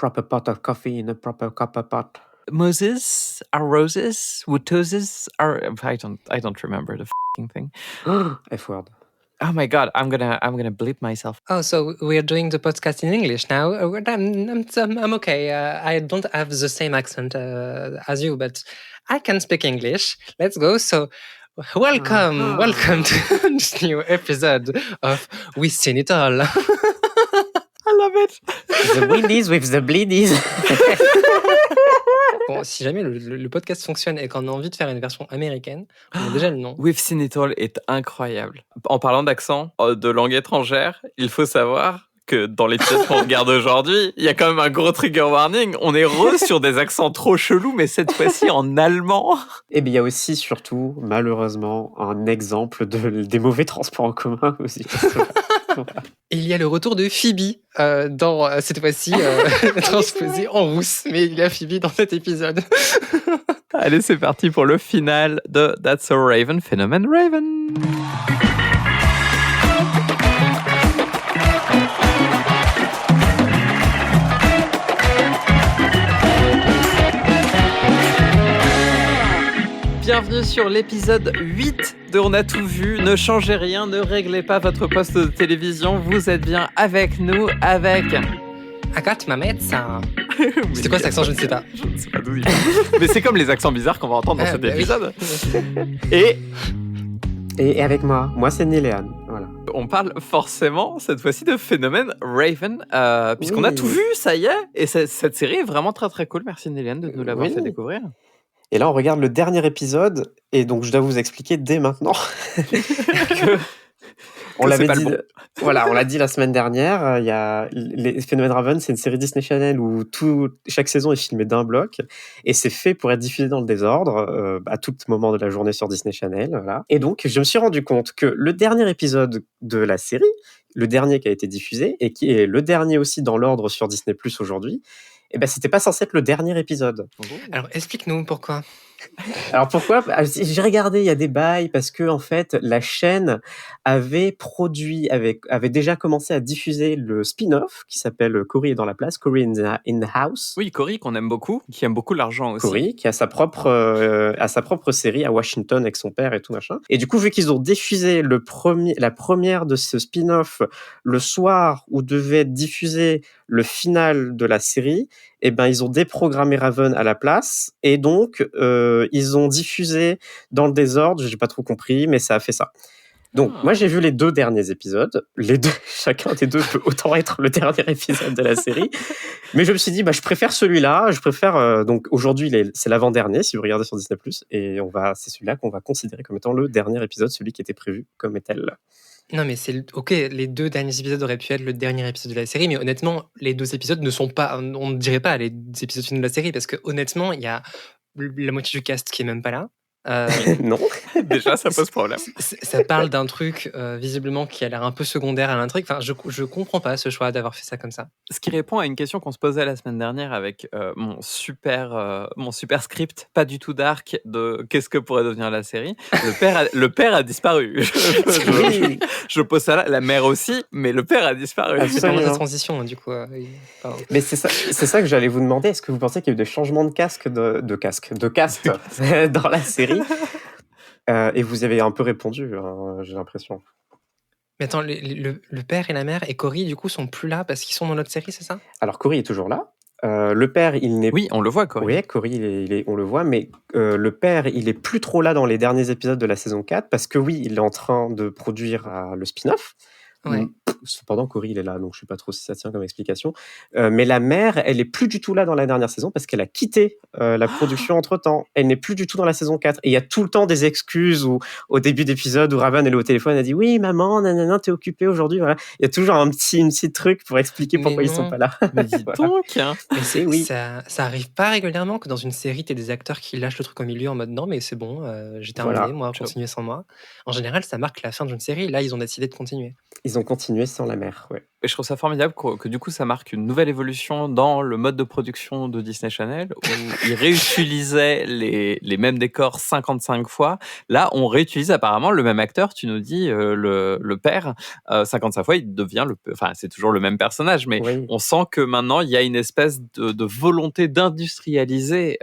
proper pot of coffee in a proper copper pot. Moses are roses, Wutoses are. I don't remember the thing. F-word. Oh my god, I'm gonna bleep myself. Oh, so we're doing the podcast in English now. I'm okay. I don't have the same accent as you, but I can speak English. Let's go. So, welcome to this new episode of We've Seen It All. I love it. The windies with the bleedies. Bon, si jamais le podcast fonctionne et qu'on a envie de faire une version américaine, on a déjà le nom. We've Seen It All est incroyable. En parlant d'accent, de langue étrangère, il faut savoir que dans l'épisode qu'on regarde aujourd'hui, il y a quand même un gros trigger warning. On est sur des accents trop chelous, mais cette fois-ci en allemand. Et bien il y a aussi, surtout, malheureusement, un exemple des mauvais transports en commun aussi. Et il y a le retour de Phoebe dans cette fois-ci transposé en rousse, mais il y a Phoebe dans cet épisode. Allez, c'est parti pour le final de That's So Raven, Phénomène Raven. Bienvenue sur l'épisode 8 de On a tout vu. Ne changez rien, ne réglez pas votre poste de télévision. Vous êtes bien avec nous, avec... I got my medicine. C'était quoi cet accent? Je ne sais pas. Je ne sais pas d'où il vient. Mais c'est comme les accents bizarres qu'on va entendre dans cet épisode. Oui. Et avec moi c'est Niléane. Voilà. On parle forcément cette fois-ci de Phénomène Raven, puisqu'on a tout vu, ça y est. Et cette série est vraiment très très cool. Merci Niléane de nous l'avoir fait découvrir. Et là, on regarde le dernier épisode, et donc je dois vous expliquer dès maintenant que on l'avait dit. Voilà, on l'a dit la semaine dernière. Il y a les Phénomènes Raven, c'est une série Disney Channel où chaque saison est filmée d'un bloc, et c'est fait pour être diffusé dans le désordre à tout moment de la journée sur Disney Channel. Voilà. Et donc, je me suis rendu compte que le dernier épisode de la série, le dernier qui a été diffusé et qui est le dernier aussi dans l'ordre sur Disney+ aujourd'hui, eh ben, c'était pas censé être le dernier épisode. Alors, explique-nous pourquoi. Alors pourquoi? J'ai regardé, il y a des bails parce que en fait la chaîne avait déjà commencé à diffuser le spin-off qui s'appelle Cory est dans la place, Cory in the House. Oui, Cory qu'on aime beaucoup, qui aime beaucoup l'argent aussi. Cory qui a sa propre série à Washington avec son père et tout machin. Et du coup, vu qu'ils ont diffusé la première de ce spin-off le soir où devait être diffusé le final de la série, eh ben ils ont déprogrammé Raven à la place et donc ils ont diffusé dans le désordre, j'ai pas trop compris, mais ça a fait ça. Donc moi j'ai vu les 2 derniers épisodes, chacun des 2 peut autant être le dernier épisode de la série, mais je me suis dit je préfère celui-là, donc aujourd'hui c'est l'avant-dernier si vous regardez sur Disney+, et c'est celui-là qu'on va considérer comme étant le dernier épisode, celui qui était prévu comme tel. Non, mais ok, les 2 derniers épisodes auraient pu être le dernier épisode de la série, mais honnêtement, les 2 épisodes ne sont pas, on ne dirait pas les épisodes finaux de la série, parce que honnêtement, il y a la moitié du cast qui est même pas là. Non, déjà ça pose problème. Ça parle d'un truc visiblement qui a l'air un peu secondaire à l'intrigue. Enfin, je comprends pas ce choix d'avoir fait ça comme ça. Ce qui répond à une question qu'on se posait la semaine dernière avec mon super script, pas du tout dark, de qu'est-ce que pourrait devenir la série. Le père a disparu. Je pose ça là, la mère aussi, mais le père a disparu. C'est vraiment la transition, du coup. Mais c'est ça que j'allais vous demander. Est-ce que vous pensez qu'il y a eu des changements de cast dans la série? Et vous avez un peu répondu, j'ai l'impression. Mais attends, le père et la mère et Cory, du coup, sont plus là parce qu'ils sont dans notre série, c'est ça? Alors, Cory est toujours là. Le père, il n'est... Oui, on le voit, Cory. Oui, Cory, on le voit, mais le père, il est plus trop là dans les derniers épisodes de la saison 4, parce que oui, il est en train de produire le spin-off. Ouais. Cependant, Cory, il est là, donc je sais pas trop si ça tient comme explication. Mais la mère, elle est plus du tout là dans la dernière saison parce qu'elle a quitté la production entre-temps. Elle n'est plus du tout dans la saison 4. Et il y a tout le temps des excuses où, au début d'épisode où Raven elle est au téléphone, elle dit oui, maman, nanana, t'es occupée aujourd'hui. Voilà. Il y a toujours un petit truc pour expliquer pourquoi ils sont pas là. Mais dis donc, hein. Mais ça arrive pas régulièrement que dans une série, t'aies des acteurs qui lâchent le truc au milieu en mode non, mais c'est bon, j'ai terminé, moi, continuez sans moi. En général, ça marque la fin d'une série. Là, ils ont décidé de continuer. Ils ont continué sans la mère, ouais. Et je trouve ça formidable que du coup ça marque une nouvelle évolution dans le mode de production de Disney Channel où ils réutilisaient les mêmes décors 55 fois. Là, on réutilise apparemment le même acteur, tu nous dis le père 55 fois, il devient enfin c'est toujours le même personnage, mais Oui. on sent que maintenant il y a une espèce de volonté d'industrialiser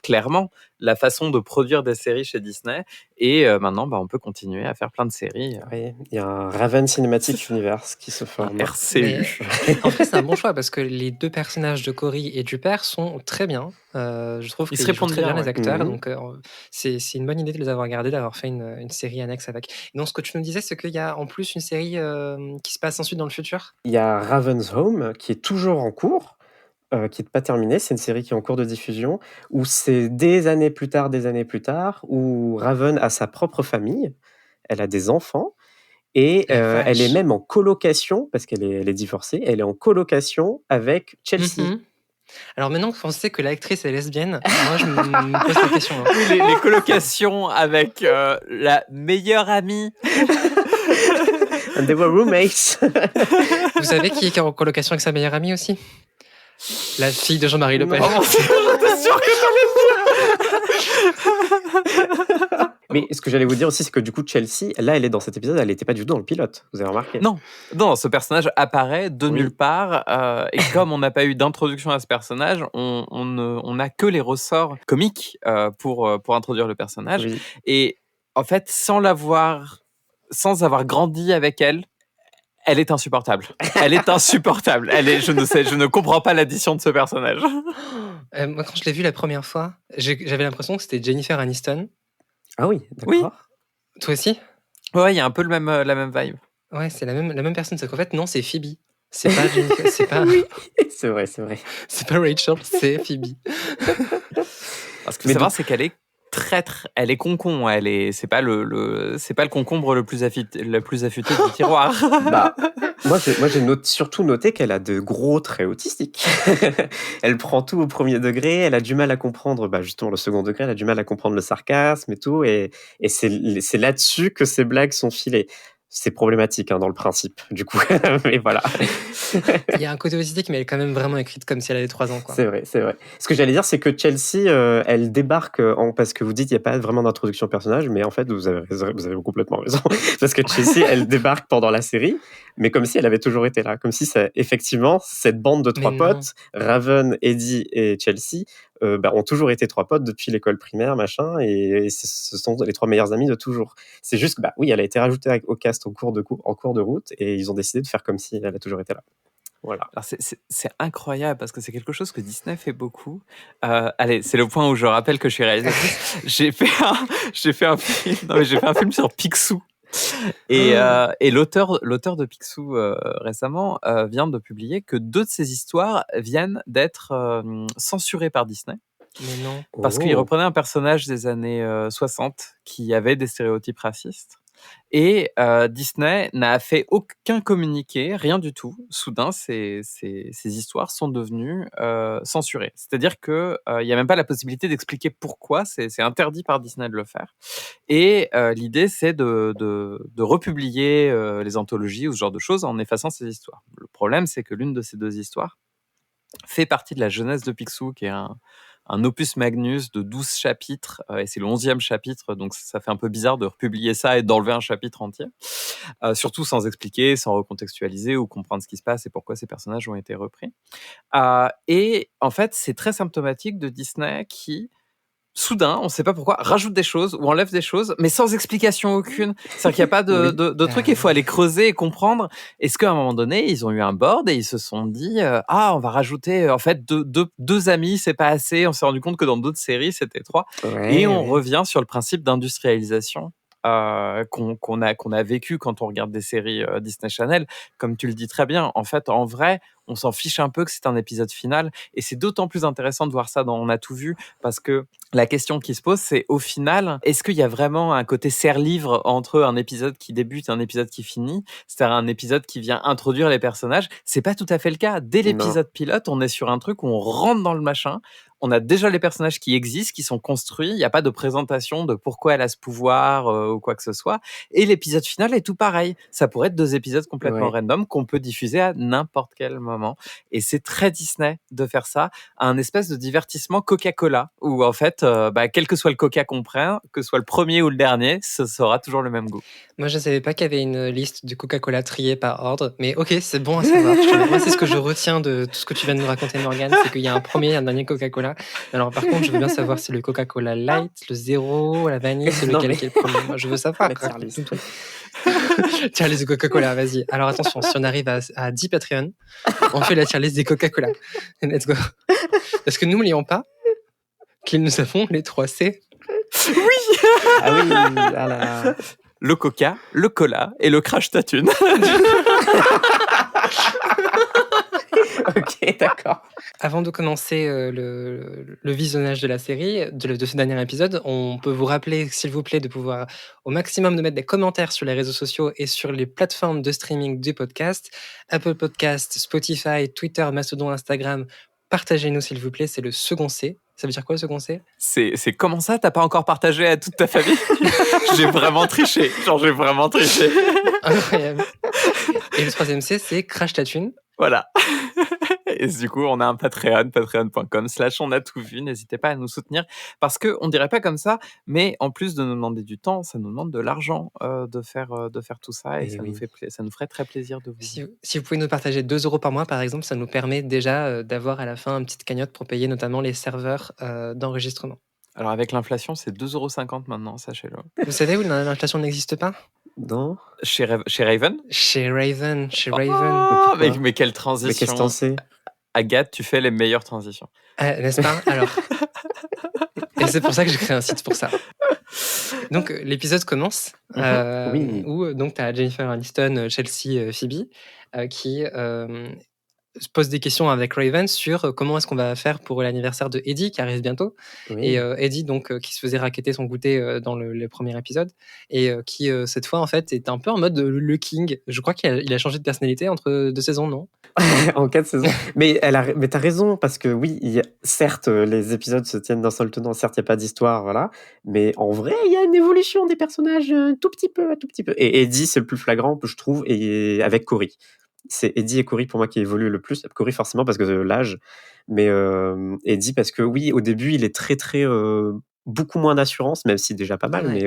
clairement la façon de produire des séries chez Disney et maintenant on peut continuer à faire plein de séries. Oui, il y a un Raven Cinematic Universe qui se forme. RCU. Mais en fait, c'est un bon choix parce que les deux personnages de Cory et du père sont très bien. Je trouve Ils se qu'ils jouent répondent très bien, bien, les ouais. acteurs. Mhm. Donc, c'est une bonne idée de les avoir gardés, d'avoir fait une série annexe avec. Et donc, ce que tu nous disais, c'est qu'il y a en plus une série qui se passe ensuite dans le futur. Il y a Raven's Home qui est toujours en cours, qui n'est pas terminée. C'est une série qui est en cours de diffusion, où c'est des années plus tard, où Raven a sa propre famille, elle a des enfants, et La elle est vache. même en colocation, parce qu'elle elle est divorcée, elle est en colocation avec Chelsea. Mhm. Alors maintenant qu'on sait que l'actrice est lesbienne, moi je me pose la question. hein. Oui, les colocations avec la meilleure amie. And they were roommates. Vous savez qui est en colocation avec sa meilleure amie aussi? La fille de Jean-Marie Le Pen. Non. J'étais sûr que Mais ce que j'allais vous dire aussi, c'est que du coup, Chelsea, là, elle est dans cet épisode, elle n'était pas du tout dans le pilote. Vous avez remarqué? Non, ce personnage apparaît de Oui. nulle part et comme on n'a pas eu d'introduction à ce personnage, on n'a que les ressorts comiques pour introduire le personnage. Oui. Et en fait, sans avoir grandi avec elle, elle est insupportable. Elle est insupportable. Je ne comprends pas l'addition de ce personnage. Moi, quand je l'ai vue la première fois, j'avais l'impression que c'était Jennifer Aniston. Ah oui, d'accord. Oui. Toi aussi? Ouais, il y a un peu la même vibe. Ouais, c'est la même personne. Sauf qu'en fait, non, c'est Phoebe. C'est pas Jennifer, Oui, c'est vrai. c'est pas Rachel, c'est Phoebe. Parce que savoir, c'est qu'elle est traître, elle est concon, c'est pas le concombre le plus affûté du tiroir. Bah, moi j'ai surtout noté qu'elle a de gros traits autistiques. Elle prend tout au premier degré, elle a du mal à comprendre, justement le second degré, elle a du mal à comprendre le sarcasme et tout, et c'est là-dessus que ces blagues sont filées. C'est problématique dans le principe, du coup. Mais voilà. Il y a un côté autistique, mais elle est quand même vraiment écrite comme si elle avait 3 ans. Quoi. C'est vrai. Ce que j'allais dire, c'est que Chelsea, elle débarque parce que vous dites qu'il n'y a pas vraiment d'introduction au personnage, mais en fait, vous avez complètement raison. Parce que Chelsea, elle débarque pendant la série, mais comme si elle avait toujours été là. Comme si, effectivement, cette bande de 3 Mais potes, Raven, Eddie et Chelsea, ont toujours été 3 potes depuis l'école primaire, machin, et ce sont les 3 meilleurs amis de toujours. C'est juste que, oui, elle a été rajoutée au cast en cours de route, et ils ont décidé de faire comme si elle a toujours été là. Voilà. Alors c'est incroyable parce que c'est quelque chose que Disney fait beaucoup. Allez, c'est le point où je rappelle que je suis réalisatrice. j'ai fait un film sur Picsou. Et l'auteur de Picsou récemment vient de publier que 2 de ses histoires viennent d'être censurées par Disney. Mais non. Parce qu'il reprenait un personnage des années 60 qui avait des stéréotypes racistes. Et Disney n'a fait aucun communiqué, rien du tout. Soudain, ces histoires sont devenues censurées. C'est-à-dire qu'il n'y a même pas la possibilité d'expliquer pourquoi. C'est interdit par Disney de le faire. Et l'idée, c'est de republier les anthologies ou ce genre de choses en effaçant ces histoires. Le problème, c'est que l'une de ces 2 histoires fait partie de la jeunesse de Picsou, qui est un opus magnus de 12 chapitres, et c'est le 11e chapitre, donc ça fait un peu bizarre de republier ça et d'enlever un chapitre entier, surtout sans expliquer, sans recontextualiser ou comprendre ce qui se passe et pourquoi ces personnages ont été repris. Et en fait, c'est très symptomatique de Disney qui, soudain, on ne sait pas pourquoi, rajoute des choses ou enlève des choses, mais sans explication aucune. C'est-à-dire qu'il n'y a pas de truc, il faut aller creuser et comprendre. Est-ce qu'à un moment donné, ils ont eu un board et ils se sont dit on va rajouter en fait deux amis, c'est pas assez. On s'est rendu compte que dans d'autres séries, c'était 3. Ouais, et on revient sur le principe d'industrialisation qu'on a vécu quand on regarde des séries Disney Channel. Comme tu le dis très bien, en fait, en vrai, on s'en fiche un peu que c'est un épisode final. Et c'est d'autant plus intéressant de voir ça dans On a tout vu, parce que la question qui se pose, c'est au final, est-ce qu'il y a vraiment un côté serre-livre entre un épisode qui débute et un épisode qui finit? C'est-à-dire un épisode qui vient introduire les personnages. C'est pas tout à fait le cas. Dès l'épisode pilote, on est sur un truc où on rentre dans le machin, on a déjà les personnages qui existent, qui sont construits. Il n'y a pas de présentation de pourquoi elle a ce pouvoir ou quoi que ce soit. Et l'épisode final est tout pareil. Ça pourrait être 2 épisodes complètement random qu'on peut diffuser à n'importe quel moment. Et c'est très Disney de faire ça, un espèce de divertissement Coca-Cola, où en fait, quel que soit le Coca qu'on prend, que ce soit le premier ou le dernier, ce sera toujours le même goût. Moi, je ne savais pas qu'il y avait une liste du Coca-Cola triée par ordre, mais ok, c'est bon à savoir. Moi, c'est ce que je retiens de tout ce que tu viens de nous raconter, Morgane, c'est qu'il y a un premier et un dernier Coca-Cola. Alors, par contre, je veux bien savoir si le Coca-Cola Light, le zéro, la vanille, c'est lequel qui est le premier. Moi, je veux savoir. Tier list de Coca-Cola, vas-y. Alors, attention, si on arrive à 10 Patreon, on fait la tier list des Coca-Cola. Let's go. Parce que n'oublions pas qu'ils nous avons les 3 C. Oui. Ah oui, voilà. Le Coca, le Cola et le Crash ta thune. Ok, d'accord. Avant de commencer le visionnage de la série, de ce dernier épisode, on peut vous rappeler, s'il vous plaît, de pouvoir au maximum de mettre des commentaires sur les réseaux sociaux et sur les plateformes de streaming du podcast. Apple Podcast, Spotify, Twitter, Mastodon, Instagram. Partagez-nous, s'il vous plaît, c'est le second C. Ça veut dire quoi, le second C ? C'est comment ça, t'as pas encore partagé à toute ta famille ? J'ai vraiment triché. Incroyable. Et le troisième C, c'est Crash ta thune. Voilà. Et du coup, on a un Patreon, patreon.com/on a tout vu. N'hésitez pas à nous soutenir parce que on dirait pas comme ça, mais en plus de nous demander du temps, ça nous demande de l'argent de faire tout ça et ça nous ferait très plaisir de vous. Si vous pouvez nous partager 2 € par mois, par exemple, ça nous permet déjà d'avoir à la fin une petite cagnotte pour payer notamment les serveurs d'enregistrement. Alors avec l'inflation, c'est 2,50 € maintenant, sachez-le. Vous savez où l'inflation n'existe pas ? Non. Chez Raven ? Chez Raven. Oh, mais quelle transition. Mais qu'est-ce que t'en sais ? Agathe, tu fais les meilleures transitions. N'est-ce pas ? Alors. Et c'est pour ça que j'ai créé un site pour ça. Donc, l'épisode commence où donc tu as Jennifer Aniston, Chelsea, Phoebe qui se pose des questions avec Raven sur comment est-ce qu'on va faire pour l'anniversaire de Eddie qui arrive bientôt. Et Eddie donc qui se faisait racketter son goûter dans le premier épisode et qui cette fois en fait est un peu en mode le king. Je crois qu'il a changé de personnalité entre 2 saisons, non ? En 4 saisons. Mais t'as raison parce que oui, certes les épisodes se tiennent d'un seul tenant, certes il y a pas d'histoire, voilà. Mais en vrai il y a une évolution des personnages un tout petit peu. Et Eddie c'est le plus flagrant je trouve et avec Cory. C'est Eddie et Cory pour moi qui évoluent le plus. Cory forcément parce que l'âge, mais Eddie parce que oui, au début il est très très beaucoup moins d'assurance, même si déjà pas mal, mais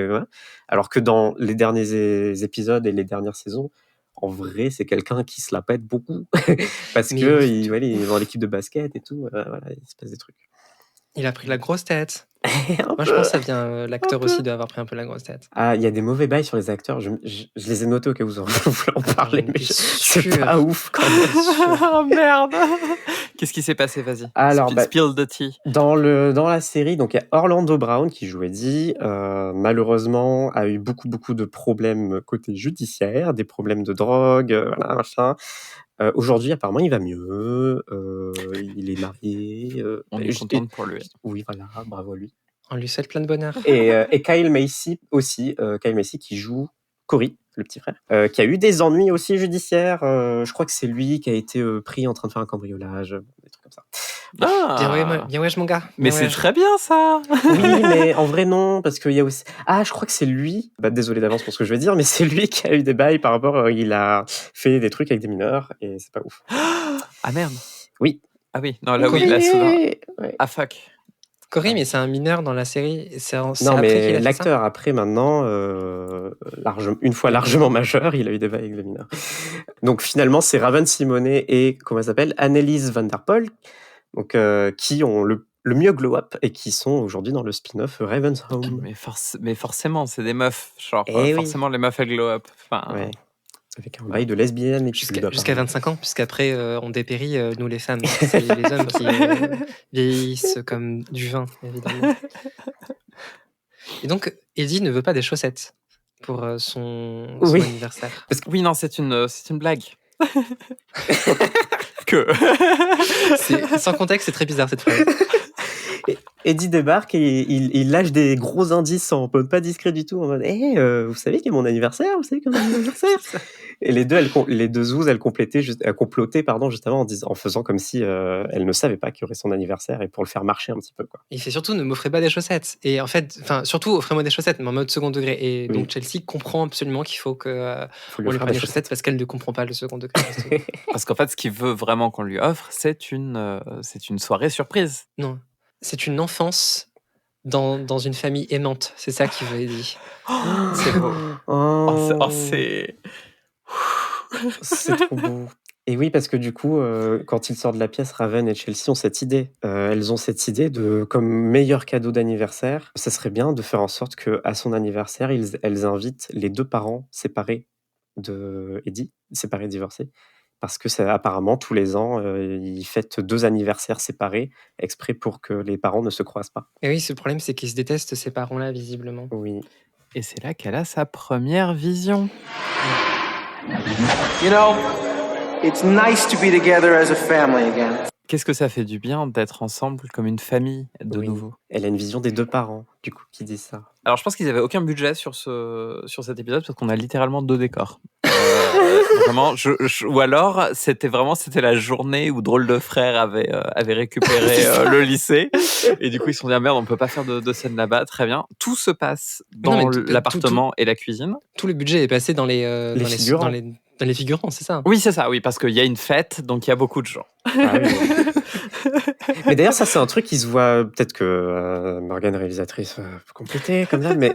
alors que dans les derniers épisodes et les dernières saisons, en vrai c'est quelqu'un qui se la pète beaucoup parce que il est dans l'équipe de basket et tout, voilà, il se passe des trucs. Il a pris la grosse tête. Moi, je pense que ça vient. L'acteur aussi doit avoir pris un peu la grosse tête. Ah, il y a des mauvais bails sur les acteurs. Je les ai notés au cas où vous voulez en parler, mais c'est pas ouf quand même. Oh merde. Qu'est-ce qui s'est passé ? Vas-y. Alors, spill the tea. Dans la série, donc il y a Orlando Brown qui joue Eddie. Malheureusement, a eu beaucoup de problèmes côté judiciaire, des problèmes de drogue, voilà, machin. Aujourd'hui, apparemment, il va mieux. Il est marié. On est contente pour lui. Oui, voilà, bravo à lui. On lui souhaite plein de bonheur. Et Kyle Macy aussi. Kyle Macy qui joue Cory, le petit frère, qui a eu des ennuis aussi judiciaires. Je crois que c'est lui qui a été pris en train de faire un cambriolage, des trucs comme ça. Bien wesh, mon gars. Mais c'est très bien ça. Oui, mais en vrai non, parce qu'il y a aussi... Ah, je crois que c'est lui, désolé d'avance pour ce que je vais dire, mais c'est lui qui a eu des bails par rapport... il a fait des trucs avec des mineurs, et c'est pas ouf. Ah merde. Oui. Ah oui, non, là oui, là soudain. Ah fuck. Cory, mais c'est un mineur dans la série. Non, mais l'acteur, après, maintenant, une fois largement majeur, il a eu des bails avec des mineurs. Donc finalement, c'est Raven-Symoné et, comment elle s'appelle, Anneliese van der Pol, donc, qui ont le mieux glow-up et qui sont aujourd'hui dans le spin-off Raven's Home. Mais forcément, c'est des meufs. Genre, forcément, les meufs, elles glow-up. Enfin, ouais. Avec un bail de lesbienne. Et jusqu'à 25 ans, puisqu'après, on dépérit, nous les femmes. C'est les hommes qui vieillissent comme du vin, évidemment. Et donc, Eddie ne veut pas des chaussettes pour son anniversaire. Parce que, oui, non, c'est une blague. Sans contexte, c'est très bizarre cette phrase. Eddie débarque et il lâche des gros indices en mode pas discret du tout, en mode vous savez qu'il y a mon anniversaire, vous savez qu'il y a mon anniversaire. Et les deux zouzes, elles complotaient juste avant en faisant comme si elles ne savaient pas qu'il y aurait son anniversaire et pour le faire marcher un petit peu, quoi. Et il fait surtout ne m'offrez pas des chaussettes. Et en fait, surtout offrez-moi des chaussettes, mais en mode second degré. Et Oui. donc Chelsea comprend absolument qu'il faut que Faut lui on lui offrir offre des des chaussettes parce qu'elle ne comprend pas le second degré. Parce qu'en fait, ce qu'il veut vraiment qu'on lui offre, c'est une soirée surprise. Non, c'est une enfance dans une famille aimante. C'est ça qu'il veut, Eddie. C'est beau. Oh, C'est... c'est trop beau. Et oui, parce que du coup, quand il sort de la pièce, Raven et Chelsea ont cette idée. Elles ont cette idée de, comme meilleur cadeau d'anniversaire, ça serait bien de faire en sorte qu'à son anniversaire, elles invitent les deux parents séparés de Eddie, séparés, divorcés. Parce que apparemment, tous les ans, ils fêtent 2 anniversaires séparés, exprès pour que les parents ne se croisent pas. Et oui, ce problème, c'est qu'ils se détestent, ces parents-là, visiblement. Oui. Et c'est là qu'elle a sa première vision. You know, it's nice to be together as a family again. Qu'est-ce que ça fait du bien d'être ensemble comme une famille de Oui. nouveau. Elle a une vision des deux parents, du coup, qui disent ça. Alors je pense qu'ils avaient aucun budget sur cet épisode parce qu'on a littéralement 2 décors. Vraiment, ou alors c'était la journée où Drôle de Frère avait récupéré le lycée et du coup ils se sont dit ah merde on peut pas faire de scène là-bas. Très bien, tout se passe dans l'appartement et la cuisine. Tout le budget est passé dans les figurants. dans les figurants, c'est ça? Oui c'est ça, oui parce qu'il y a une fête donc il y a beaucoup de gens. Ah oui. Mais d'ailleurs, ça, c'est un truc qui se voit, peut-être que Morgane, réalisatrice, peut compléter comme ça, mais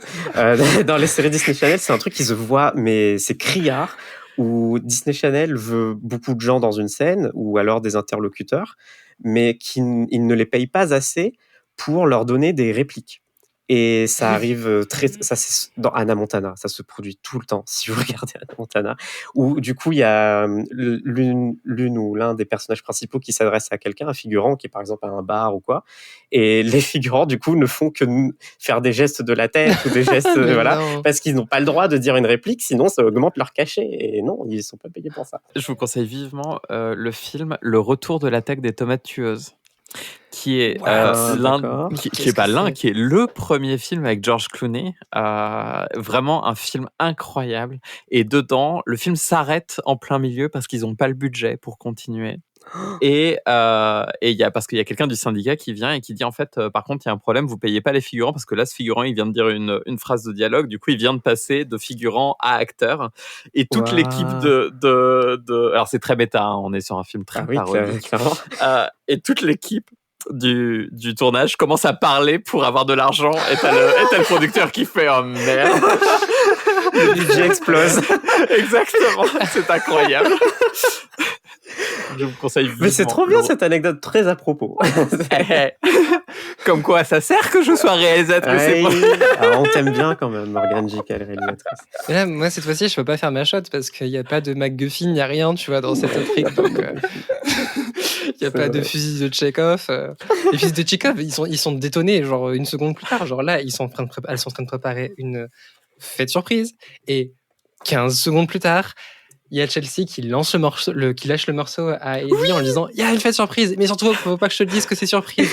dans les séries Disney Channel, c'est un truc qui se voit, mais c'est criard, où Disney Channel veut beaucoup de gens dans une scène, ou alors des interlocuteurs, mais ils ne les payent pas assez pour leur donner des répliques. Et ça arrive ça c'est dans Hannah Montana, ça se produit tout le temps si vous regardez Hannah Montana, où du coup il y a l'une ou l'un des personnages principaux qui s'adresse à quelqu'un, un figurant qui est par exemple à un bar ou quoi, et les figurants du coup ne font que faire des gestes de la tête ou des gestes voilà, parce qu'ils n'ont pas le droit de dire une réplique, sinon ça augmente leur cachet, et non, ils sont pas payés pour ça. Je vous conseille vivement le film Le Retour de l'attaque des tomates tueuses, qui est qui est le premier film avec George Clooney, vraiment un film incroyable. Et dedans, le film s'arrête en plein milieu parce qu'ils n'ont pas le budget pour continuer. Et parce qu'il y a quelqu'un du syndicat qui vient et qui dit en fait par contre il y a un problème, vous payez pas les figurants parce que là ce figurant il vient de dire une phrase de dialogue, du coup il vient de passer de figurant à acteur, et toute l'équipe de alors c'est très méta, hein, on est sur un film très parodique, et toute l'équipe du tournage commence à parler pour avoir de l'argent, et t'as le producteur qui fait oh merde. Le budget explose. Exactement, c'est incroyable. Je vous conseille vivement. Mais c'est trop bien cette anecdote, très à propos. Comme quoi, ça sert que je sois réalisatrice. Alors, on t'aime bien quand même, Morgane J. Quelle réalisatrice. Mais là, moi, cette fois-ci, je peux pas faire ma shot parce qu'il n'y a pas de MacGuffin, il n'y a rien, tu vois, dans cette intrigue. Donc, il n'y a pas de fusil de Tchekhov. Les fusils de Tchekhov, ils sont détonnés, genre, une seconde plus tard. Genre là, elles sont en train de préparer une fête surprise. Et 15 secondes plus tard, il y a Chelsea qui lâche le morceau à Eddie en lui disant il y a une fête surprise, mais surtout faut pas que je te dise que c'est surprise.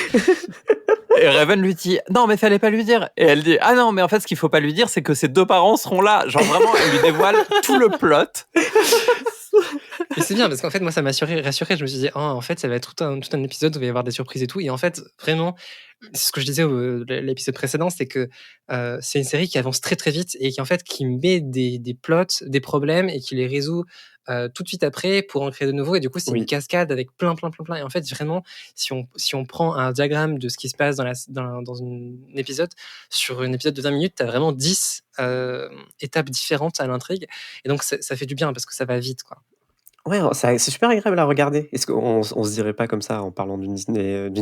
Et Raven lui dit non mais fallait pas lui dire, et elle dit ah non mais en fait ce qu'il faut pas lui dire c'est que ses 2 parents seront là, genre vraiment elle lui dévoile tout le plot. Et c'est bien parce qu'en fait moi ça m'a rassuré, je me suis dit en fait ça va être tout un épisode où il va y avoir des surprises et tout, et en fait vraiment ce que je disais l'épisode précédent, c'est que c'est une série qui avance très très vite et qui met des plots, des problèmes et qui les résout tout de suite après pour en créer de nouveaux, et du coup c'est une cascade avec plein, et en fait vraiment si on prend un diagramme de ce qui se passe dans un épisode, sur un épisode de 20 minutes t'as vraiment 10 étapes différentes à l'intrigue, et donc ça fait du bien parce que ça va vite quoi. Ouais, c'est super agréable à regarder. Est-ce qu'on se dirait pas comme ça en parlant d'une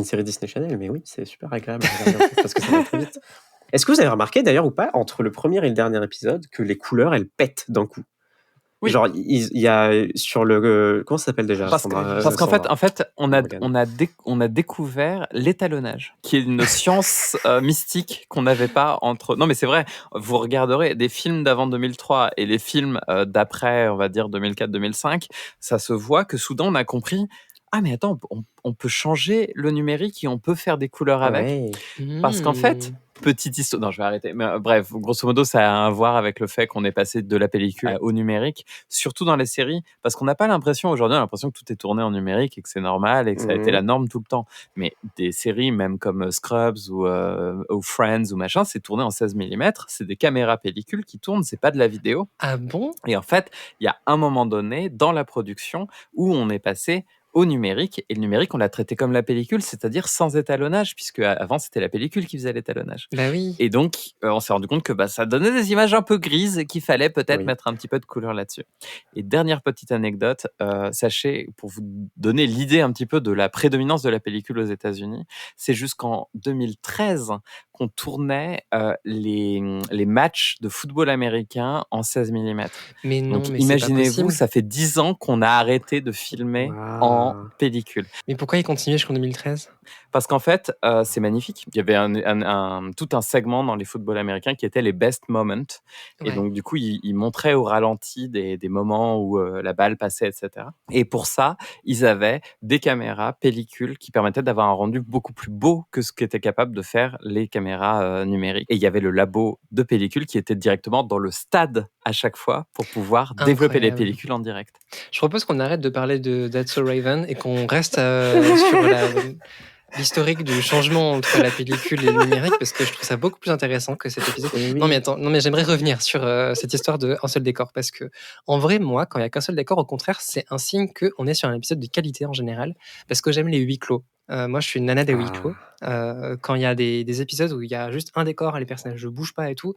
série Disney Channel, mais oui, c'est super agréable à regarder parce que ça va très vite. Est-ce que vous avez remarqué d'ailleurs ou pas, entre le premier et le dernier épisode, que les couleurs elles pètent d'un coup? Oui. Genre il y a sur le comment ça s'appelle déjà, parce qu'en fait on a découvert l'étalonnage, qui est une science mystique qu'on n'avait pas entre. Non mais c'est vrai, vous regarderez des films d'avant 2003 et les films d'après, on va dire 2004-2005, ça se voit que soudain on a compris ah mais attends, on peut changer le numérique et on peut faire des couleurs avec. Ouais. Parce qu'en fait, petite histoire, non je vais arrêter, mais bref, grosso modo ça a à voir avec le fait qu'on est passé de la pellicule au numérique, surtout dans les séries, parce qu'on n'a pas l'impression, aujourd'hui on a l'impression que tout est tourné en numérique et que c'est normal et que ça a été la norme tout le temps. Mais des séries même comme Scrubs ou Friends ou machin, c'est tourné en 16 mm, c'est des caméras pellicules qui tournent, c'est pas de la vidéo. Ah bon? Et en fait, il y a un moment donné dans la production où on est passé au numérique, et le numérique, on l'a traité comme la pellicule, c'est-à-dire sans étalonnage, puisque avant c'était la pellicule qui faisait l'étalonnage. Bah oui. Et donc, on s'est rendu compte que ça donnait des images un peu grises et qu'il fallait peut-être Oui. mettre un petit peu de couleur là-dessus. Et dernière petite anecdote, sachez, pour vous donner l'idée un petit peu de la prédominance de la pellicule aux États-Unis, c'est jusqu'en 2013 qu'on tournait les matchs de football américain en 16 mm. Mais non, Donc mais c'est pas imaginez-vous, possible. ça fait 10 ans qu'on a arrêté de filmer en pellicule. Mais pourquoi il continuait jusqu'en 2013? Parce qu'en fait, c'est magnifique. Il y avait tout un segment dans les footballs américains qui était les best moments. Et Ouais. donc, du coup, ils montraient au ralenti des moments où la balle passait, etc. Et pour ça, ils avaient des caméras pellicules qui permettaient d'avoir un rendu beaucoup plus beau que ce qu'étaient capables de faire les caméras numériques. Et il y avait le labo de pellicule qui était directement dans le stade à chaque fois pour pouvoir développer les Incroyable. pellicules en direct. Je propose qu'on arrête de parler de That's So Raven et qu'on reste sur l'historique du changement entre la pellicule et le numérique, parce que je trouve ça beaucoup plus intéressant que cet épisode. Et oui. Non mais attends, non mais j'aimerais revenir sur cette histoire de un seul décor, parce que en vrai, moi, quand il y a qu'un seul décor, au contraire, c'est un signe qu'on est sur un épisode de qualité en général, parce que j'aime les huis clos. Moi, je suis une nana des huis clos. Quand il y a des épisodes où il y a juste un décor et les personnages ne bougent pas et tout,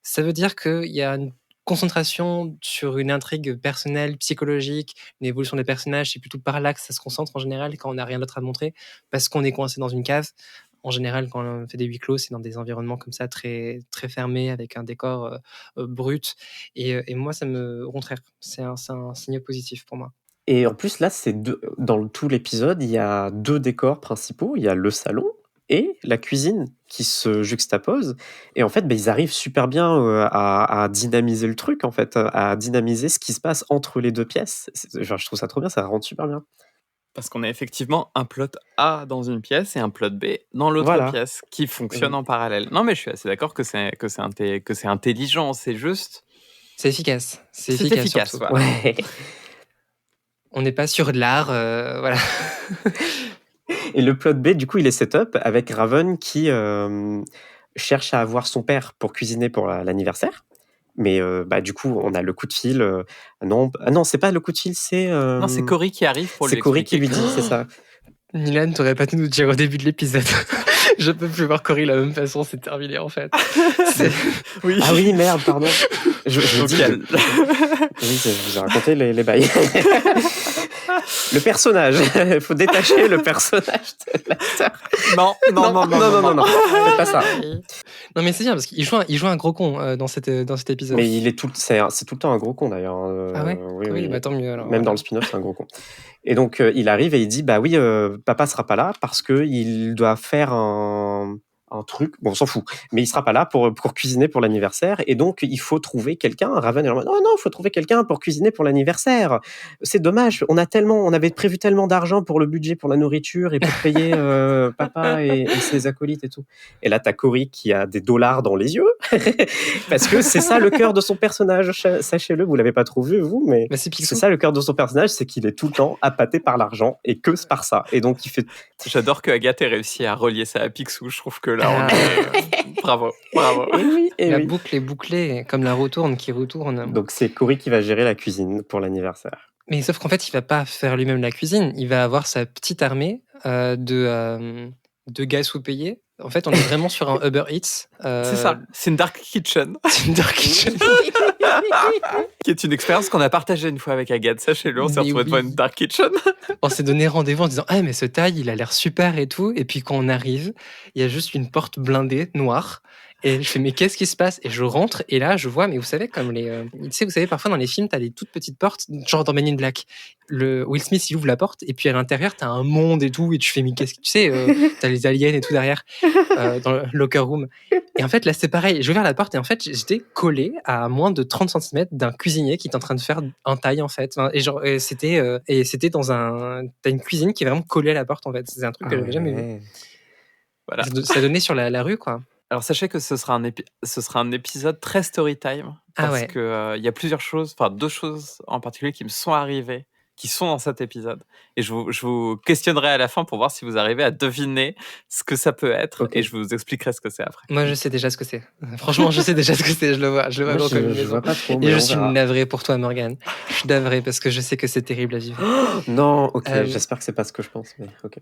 ça veut dire qu'il y a une concentration sur une intrigue personnelle, psychologique, une évolution des personnages. C'est plutôt par là que ça se concentre en général quand on n'a rien d'autre à montrer, parce qu'on est coincé dans une cave. En général, quand on fait des huis clos, c'est dans des environnements comme ça, très, très fermés, avec un décor brut. Et moi, au contraire, c'est un signe positif pour moi. Et en plus, là, dans tout l'épisode, il y a 2 décors principaux. Il y a le salon et la cuisine qui se juxtaposent. Et en fait, ils arrivent super bien à dynamiser le truc, en fait, à dynamiser ce qui se passe entre les 2 pièces. Je trouve ça trop bien, ça rentre super bien. Parce qu'on a effectivement un plot A dans une pièce et un plot B dans l'autre Voilà. pièce qui fonctionnent en parallèle. Non, mais je suis assez d'accord que c'est intelligent, c'est juste. C'est efficace. C'est C'est efficace, efficace, surtout. voilà. Ouais. On n'est pas sur de l'art, voilà. Et le plot B, du coup, il est set-up avec Raven qui cherche à avoir son père pour cuisiner pour l'anniversaire. Mais du coup, on a le coup de fil. Non, c'est pas le coup de fil, c'est. Non, c'est Cory qui arrive pour lui C'est Cory qui lui expliquer. dit, c'est ça. Milan, t'aurais pas dû nous dire au début de l'épisode. Je peux plus voir Cory de la même façon, c'est terminé en fait. Oui. Ah oui, merde, pardon. Je Donc, dis. il y a- Oui, je vous ai raconté les bails. Le personnage. Il faut détacher le personnage de l'acteur. Non. C'est pas ça. Non mais c'est bien parce qu'il joue un gros con dans cet épisode. Mais c'est tout le temps un gros con d'ailleurs. Ah ouais. Oui. Bah tant mieux alors. Même dans le spin-off, c'est un gros con. Et donc, il arrive et il dit, bah oui, papa sera pas là parce qu'il doit faire un truc, bon, on s'en fout, mais il sera pas là pour cuisiner pour l'anniversaire, et donc il faut trouver quelqu'un. Raven est en mode, non, il faut trouver quelqu'un pour cuisiner pour l'anniversaire. C'est dommage, on avait prévu tellement d'argent pour le budget, pour la nourriture et pour payer papa et ses acolytes et tout. Et là, t'as Cory qui a des dollars dans les yeux, parce que c'est ça le cœur de son personnage, sachez-le, vous l'avez pas trop vu, vous, mais Bah, c'est Picsou. c'est ça le cœur de son personnage, c'est qu'il est tout le temps appâté par l'argent et que par ça. Et donc, il fait. J'adore que Agathe ait réussi à relier ça à Picsou. Je trouve que là, bravo. Et La oui. boucle est bouclée, comme la retourne qui retourne. Donc, c'est Cory qui va gérer la cuisine pour l'anniversaire. Mais sauf qu'en fait, il va pas faire lui-même la cuisine. Il va avoir sa petite armée de gars sous-payés. En fait, on est vraiment sur un Uber Eats. C'est ça. C'est une Dark Kitchen. C'est une Dark Kitchen. Qui est une expérience qu'on a partagée une fois avec Agathe. Sachez-le, on s'est Mais retrouvés devant oui. une Dark Kitchen. On s'est donné rendez-vous en disant « Ah, mais ce taille, il a l'air super et tout. » Et puis quand on arrive, il y a juste une porte blindée, noire. Et je fais, mais qu'est-ce qui se passe? Et je rentre, et là, je vois, mais vous savez, comme tu sais, vous savez, parfois dans les films, t'as des toutes petites portes, genre dans Men in Black. Le Will Smith, il ouvre la porte, et puis à l'intérieur, t'as un monde et tout, et tu fais, mais qu'est-ce que tu sais, t'as les aliens et tout derrière, dans le locker room. Et en fait, là, c'est pareil. J'ai ouvert la porte, et en fait, j'étais collé à moins de 30 cm d'un cuisinier qui est en train de faire un taille, en fait. Et genre, c'était dans t'as une cuisine qui est vraiment collée à la porte, en fait. C'est un truc que j'avais jamais vu. Voilà. Ça donnait sur la rue, quoi. Alors sachez que ce sera un épisode très story time parce que il y a plusieurs choses, enfin 2 choses en particulier qui me sont arrivées, qui sont dans cet épisode, et je vous questionnerai à la fin pour voir si vous arrivez à deviner ce que ça peut être, et je vous expliquerai ce que c'est après. Moi, je sais déjà ce que c'est. Franchement, je sais déjà ce que c'est. Je le vois. Moi, gros comme une je maison. vois pas trop. Et je suis navré pour toi, Morgane. Je suis navré parce que je sais que c'est terrible à vivre. Non, ok. J'espère que c'est pas ce que je pense, mais ok.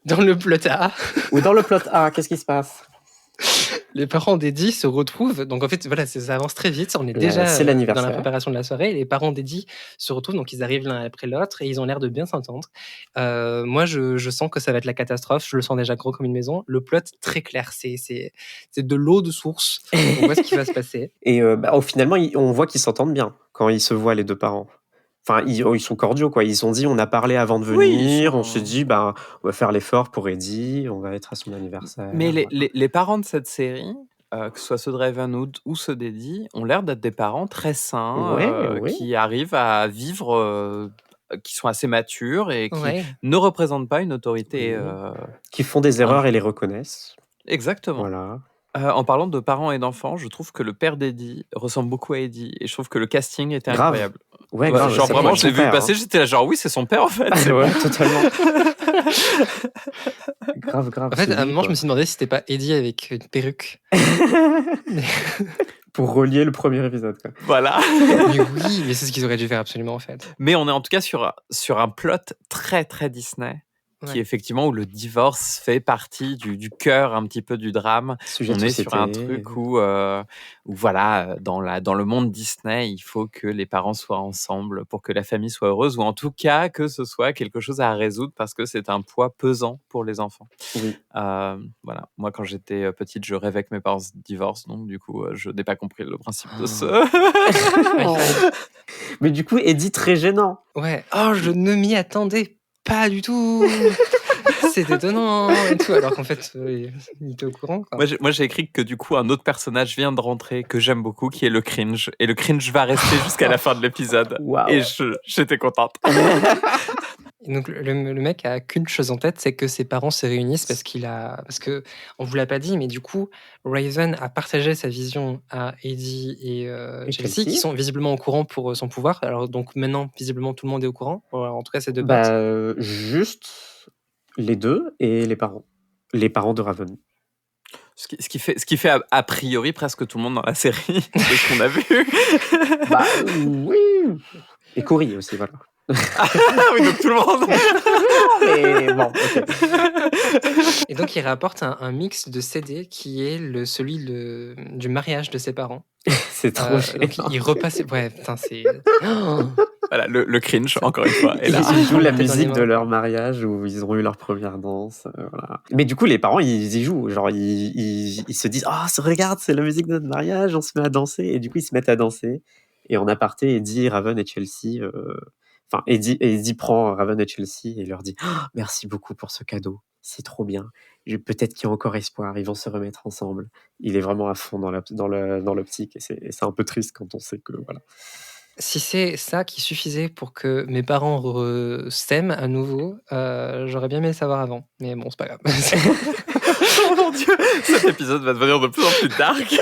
Dans le plot A. Ou dans le plot A, qu'est-ce qui se passe? Les parents d'Eddie se retrouvent. Donc en fait, voilà, ça avance très vite. On est déjà dans la préparation de la soirée. Les parents d'Eddie se retrouvent, donc ils arrivent l'un après l'autre et ils ont l'air de bien s'entendre. Moi, je sens que ça va être la catastrophe. Je le sens déjà gros comme une maison. Le plot, très clair. C'est de l'eau de source. On voit ce qui va se passer. Et finalement, on voit qu'ils s'entendent bien quand ils se voient, les deux parents. Enfin, ils sont cordiaux, quoi. Ils ont dit, on a parlé avant de venir, on s'est dit, on va faire l'effort pour Eddie, on va être à son anniversaire. Mais les parents de cette série, que ce soit ceux de Ravenwood ou ceux d'Eddie, ont l'air d'être des parents très sains, qui arrivent à vivre, qui sont assez matures et qui ne représentent pas une autorité. Qui font des erreurs et les reconnaissent. Exactement. Voilà. En parlant de parents et d'enfants, je trouve que le père d'Eddie ressemble beaucoup à Eddie, et je trouve que le casting était incroyable. Ouais, genre vraiment, je l'ai vu passer, j'étais là genre oui, c'est son père en fait. Ouais, totalement. grave. En fait, à un moment, je me suis demandé si c'était pas Eddie avec une perruque. Pour relier le premier épisode, quoi. Voilà. Mais oui, mais c'est ce qu'ils auraient dû faire absolument en fait. Mais on est en tout cas sur un plot très très Disney. Qui effectivement où le divorce fait partie du cœur un petit peu du drame. On est sur un truc où voilà, dans le monde Disney, il faut que les parents soient ensemble pour que la famille soit heureuse, ou en tout cas que ce soit quelque chose à résoudre parce que c'est un poids pesant pour les enfants. Oui. Voilà, moi quand j'étais petite, je rêvais que mes parents se divorcent, donc du coup, je n'ai pas compris le principe de ce. Mais du coup, Eddie très gênant. Ouais. Oh, je ne m'y attendais pas du tout. C'est étonnant et tout, alors qu'en fait, il était au courant, quoi. Moi, j'ai écrit que du coup, un autre personnage vient de rentrer que j'aime beaucoup, qui est le cringe. Et le cringe va rester jusqu'à la fin de l'épisode. Wow. Et j'étais contente. Et donc le mec a qu'une chose en tête, c'est que ses parents se réunissent parce que on vous l'a pas dit, mais du coup Raven a partagé sa vision à Eddie et Chelsea, qui sont visiblement au courant pour son pouvoir. Alors donc maintenant visiblement tout le monde est au courant. En tout cas ces deux potes. Juste les deux et les parents de Raven. Ce qui fait a priori presque tout le monde dans la série de ce qu'on a vu. Oui. Et Cory aussi, voilà. Oui, donc tout le monde. Mais bon, ok. Et donc il rapporte un mix de CD qui est celui du mariage de ses parents. C'est trop donc il repasse. Ouais, putain, c'est. Voilà, le cringe, encore une fois. Et là, ils jouent la musique de leur mariage où ils ont eu leur première danse. Voilà. Mais du coup, les parents, ils y jouent. Genre, ils se disent, regarde, c'est la musique de notre mariage, on se met à danser. Et du coup, ils se mettent à danser. Et en aparté, Eddie, Raven et Chelsea. Enfin, Eddie prend Raven et Chelsea et leur dit merci beaucoup pour ce cadeau, c'est trop bien. Peut-être qu'il y a encore espoir, ils vont se remettre ensemble. Il est vraiment à fond dans l'optique et c'est un peu triste quand on sait que voilà. Si c'est ça qui suffisait pour que mes parents s'aiment à nouveau, j'aurais bien aimé le savoir avant. Mais bon, c'est pas grave. Oh mon Dieu, cet épisode va devenir de plus en plus dark.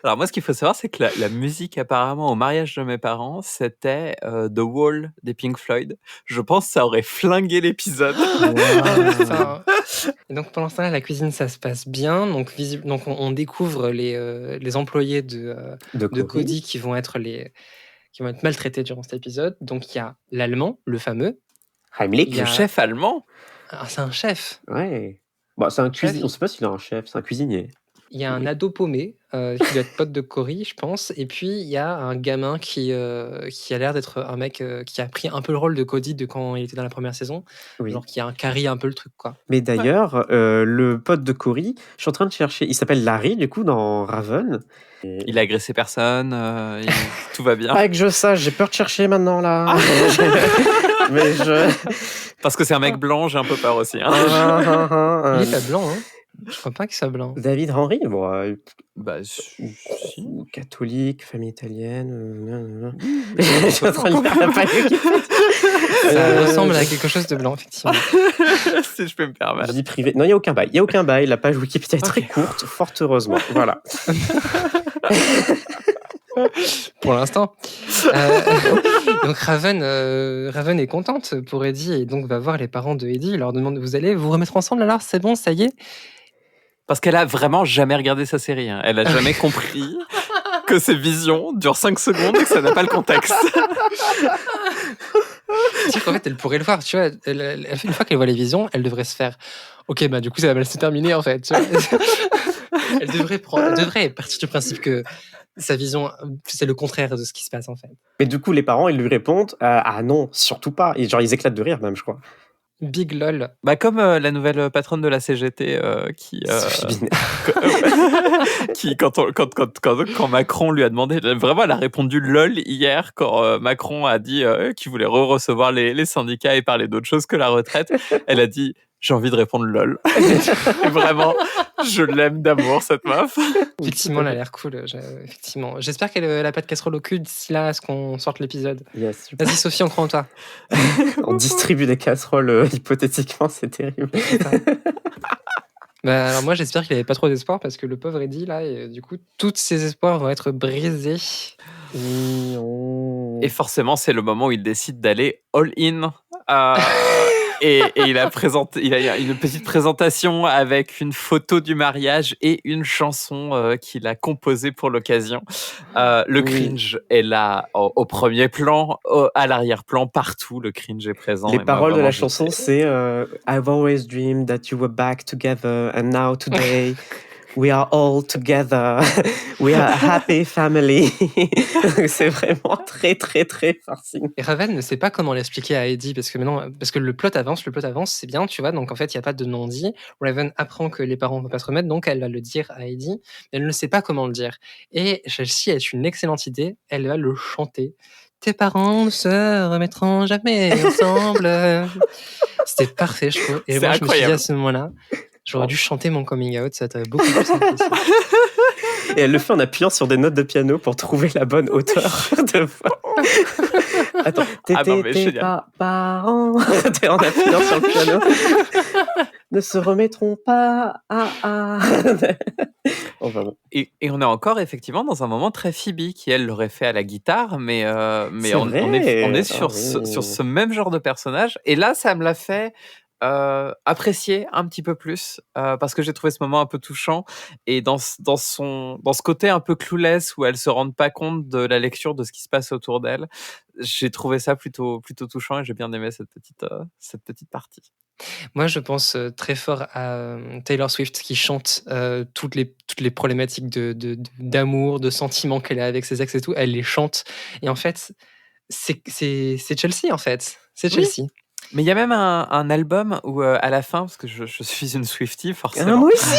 Alors moi, ce qu'il faut savoir, c'est que la musique apparemment au mariage de mes parents, c'était The Wall des Pink Floyd. Je pense que ça aurait flingué l'épisode. Et donc pendant ce temps-là, la cuisine, ça se passe bien. Donc on découvre les employés de Cody qui vont être maltraités durant cet épisode. Donc il y a l'allemand, le fameux. Heimlich. Le chef allemand. Ah, c'est un chef. Ouais. Bon, c'est un cuisinier. On ne sait pas s'il a un chef. C'est un cuisinier. Il y a un Oui. ado paumé qui doit être pote de Cory, je pense. Et puis, il y a un gamin qui a l'air d'être un mec qui a pris un peu le rôle de Cody de quand il était dans la première saison. Oui. Genre qui a carry un peu le truc, quoi. Mais d'ailleurs, le pote de Cory, je suis en train de chercher, il s'appelle Larry, du coup, dans Raven. Il a agressé personne, tout va bien. Pas que je sache, j'ai peur de chercher maintenant, là. Mais je... Parce que c'est un mec blanc, j'ai un peu peur aussi. Hein. Il est pas blanc, hein. Je crois pas qu'il soit blanc. David Henry, bon, Bah, si. ou catholique, famille italienne. Oui, Je suis en train de lire la page Wikipédia. Ça ressemble à quelque chose de blanc, effectivement. Si je peux me permettre. Vie privée. Non, il n'y a aucun bail. Il n'y a aucun bail. La page Wikipédia est très Ok. courte, fort heureusement. Voilà. Pour l'instant. Donc Raven est contente pour Eddie et donc va voir les parents de Eddie. Il leur demande, vous allez vous remettre ensemble alors? C'est bon, ça y est? Parce qu'elle a vraiment jamais regardé sa série. Hein. Elle a jamais compris que ses visions durent 5 secondes et que ça n'a pas le contexte. Tu sais qu'en fait, elle pourrait le voir, tu vois. Une fois qu'elle voit les visions, elle devrait se faire. Ok, bah du coup, ça va mal se terminer en fait. Tu vois. Elle devrait partir du principe que sa vision, c'est le contraire de ce qui se passe en fait. Mais du coup, les parents, ils lui répondent ah non, surtout pas. Et genre, ils éclatent de rire, même, je crois. Big lol. Bah comme la nouvelle patronne de la CGT Sophie Binet. qui quand Macron lui a demandé, vraiment elle a répondu lol hier quand Macron a dit qu'il voulait recevoir les syndicats et parler d'autre chose que la retraite. Elle a dit j'ai envie de répondre lol. Et vraiment, je l'aime d'amour cette meuf. Effectivement, elle a l'air cool. Effectivement. J'espère qu'elle n'a pas de casserole au cul d'ici là à ce qu'on sorte l'épisode. Yes, super. Vas-y Sophie, on croit en toi. On distribue des casseroles hypothétiquement, c'est terrible. Bah, alors moi j'espère qu'il avait pas trop d'espoir parce que le pauvre Eddie là, et, du coup tous ses espoirs vont être brisés. Et forcément, c'est le moment où il décide d'aller all-in. Et il a une petite présentation avec une photo du mariage et une chanson qu'il a composée pour l'occasion. Le cringe est là au premier plan, à l'arrière-plan, partout. Le cringe est présent. Les Et moi, paroles de vraiment, la chanson, c'est I've always dreamed that you were back together, and now today we are all together. We are a happy family. C'est vraiment très, très, très forcing. Et Raven ne sait pas comment l'expliquer à Eddie parce que le plot avance, c'est bien, tu vois. Donc en fait, il y a pas de non-dit. Raven apprend que les parents ne vont pas se remettre, donc elle va le dire à Eddie, mais elle ne sait pas comment le dire. Et celle-ci est une excellente idée. Elle va le chanter. Tes parents ne se remettront jamais ensemble. C'était parfait, je trouve. Et C'est moi, je me suis dit incroyable. à ce moment-là, j'aurais dû chanter mon coming out, ça aurait été beaucoup plus simple. Et elle le fait en appuyant sur des notes de piano pour trouver la bonne hauteur de voix. Attends, mais tes génial. parents t'es en appuyant sur le piano ne se remettront pas Oh, vraiment. Et on est encore effectivement dans un moment très Phoebe qui elle l'aurait fait à la guitare, mais C'est on vrai. est sur Ah oui. sur ce même genre de personnage. Et là, ça me l'a fait apprécier un petit peu plus parce que j'ai trouvé ce moment un peu touchant et dans ce côté un peu clueless où elle se rend pas compte de la lecture de ce qui se passe autour d'elle. J'ai trouvé ça plutôt touchant et j'ai bien aimé cette petite partie. Moi, je pense très fort à Taylor Swift qui chante toutes les problématiques d'amour, de sentiments qu'elle a avec ses ex et tout. Elle les chante. Et en fait, c'est Chelsea, en fait. C'est Oui. Chelsea. Mais il y a même un album où à la fin, parce que je suis une Swiftie forcément. moi aussi.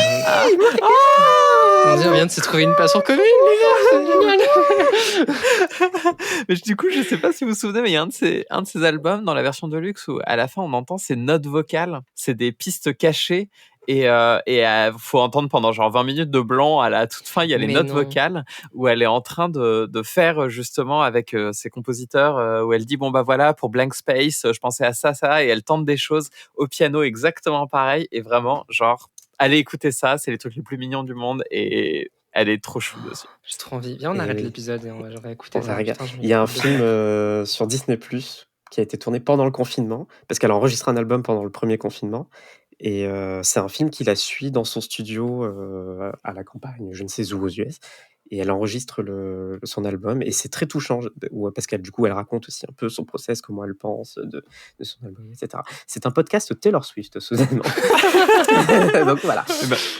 On vient de se trouver une passion commune, les gars, c'est génial. Mais du coup, je sais pas si vous vous souvenez, mais il y a un de ces albums dans la version Deluxe où à la fin on entend ces notes vocales, c'est des pistes cachées et faut entendre pendant genre 20 minutes de blanc. À la toute fin, il y a les Mais notes non. vocales où elle est en train de faire justement avec ses compositeurs où elle dit bon bah voilà pour Blank Space, je pensais à ça et elle tente des choses au piano exactement pareil et vraiment genre allez écouter ça, c'est les trucs les plus mignons du monde et elle est trop chou dessus. J'ai trop envie. Viens, on Et arrête oui. l'épisode et j'aurais écouté On ça. va regarder. Putain, Il y a un film sur Disney+ qui a été tourné pendant le confinement, parce qu'elle a enregistré un album pendant le premier confinement. Et c'est un film qui la suit dans son studio à la campagne, je ne sais où, aux US. et elle enregistre son album et c'est très touchant parce qu'elle du coup elle raconte aussi un peu son process, comment elle pense de son album, etc. C'est un podcast Taylor Swift, soudainement. Donc voilà.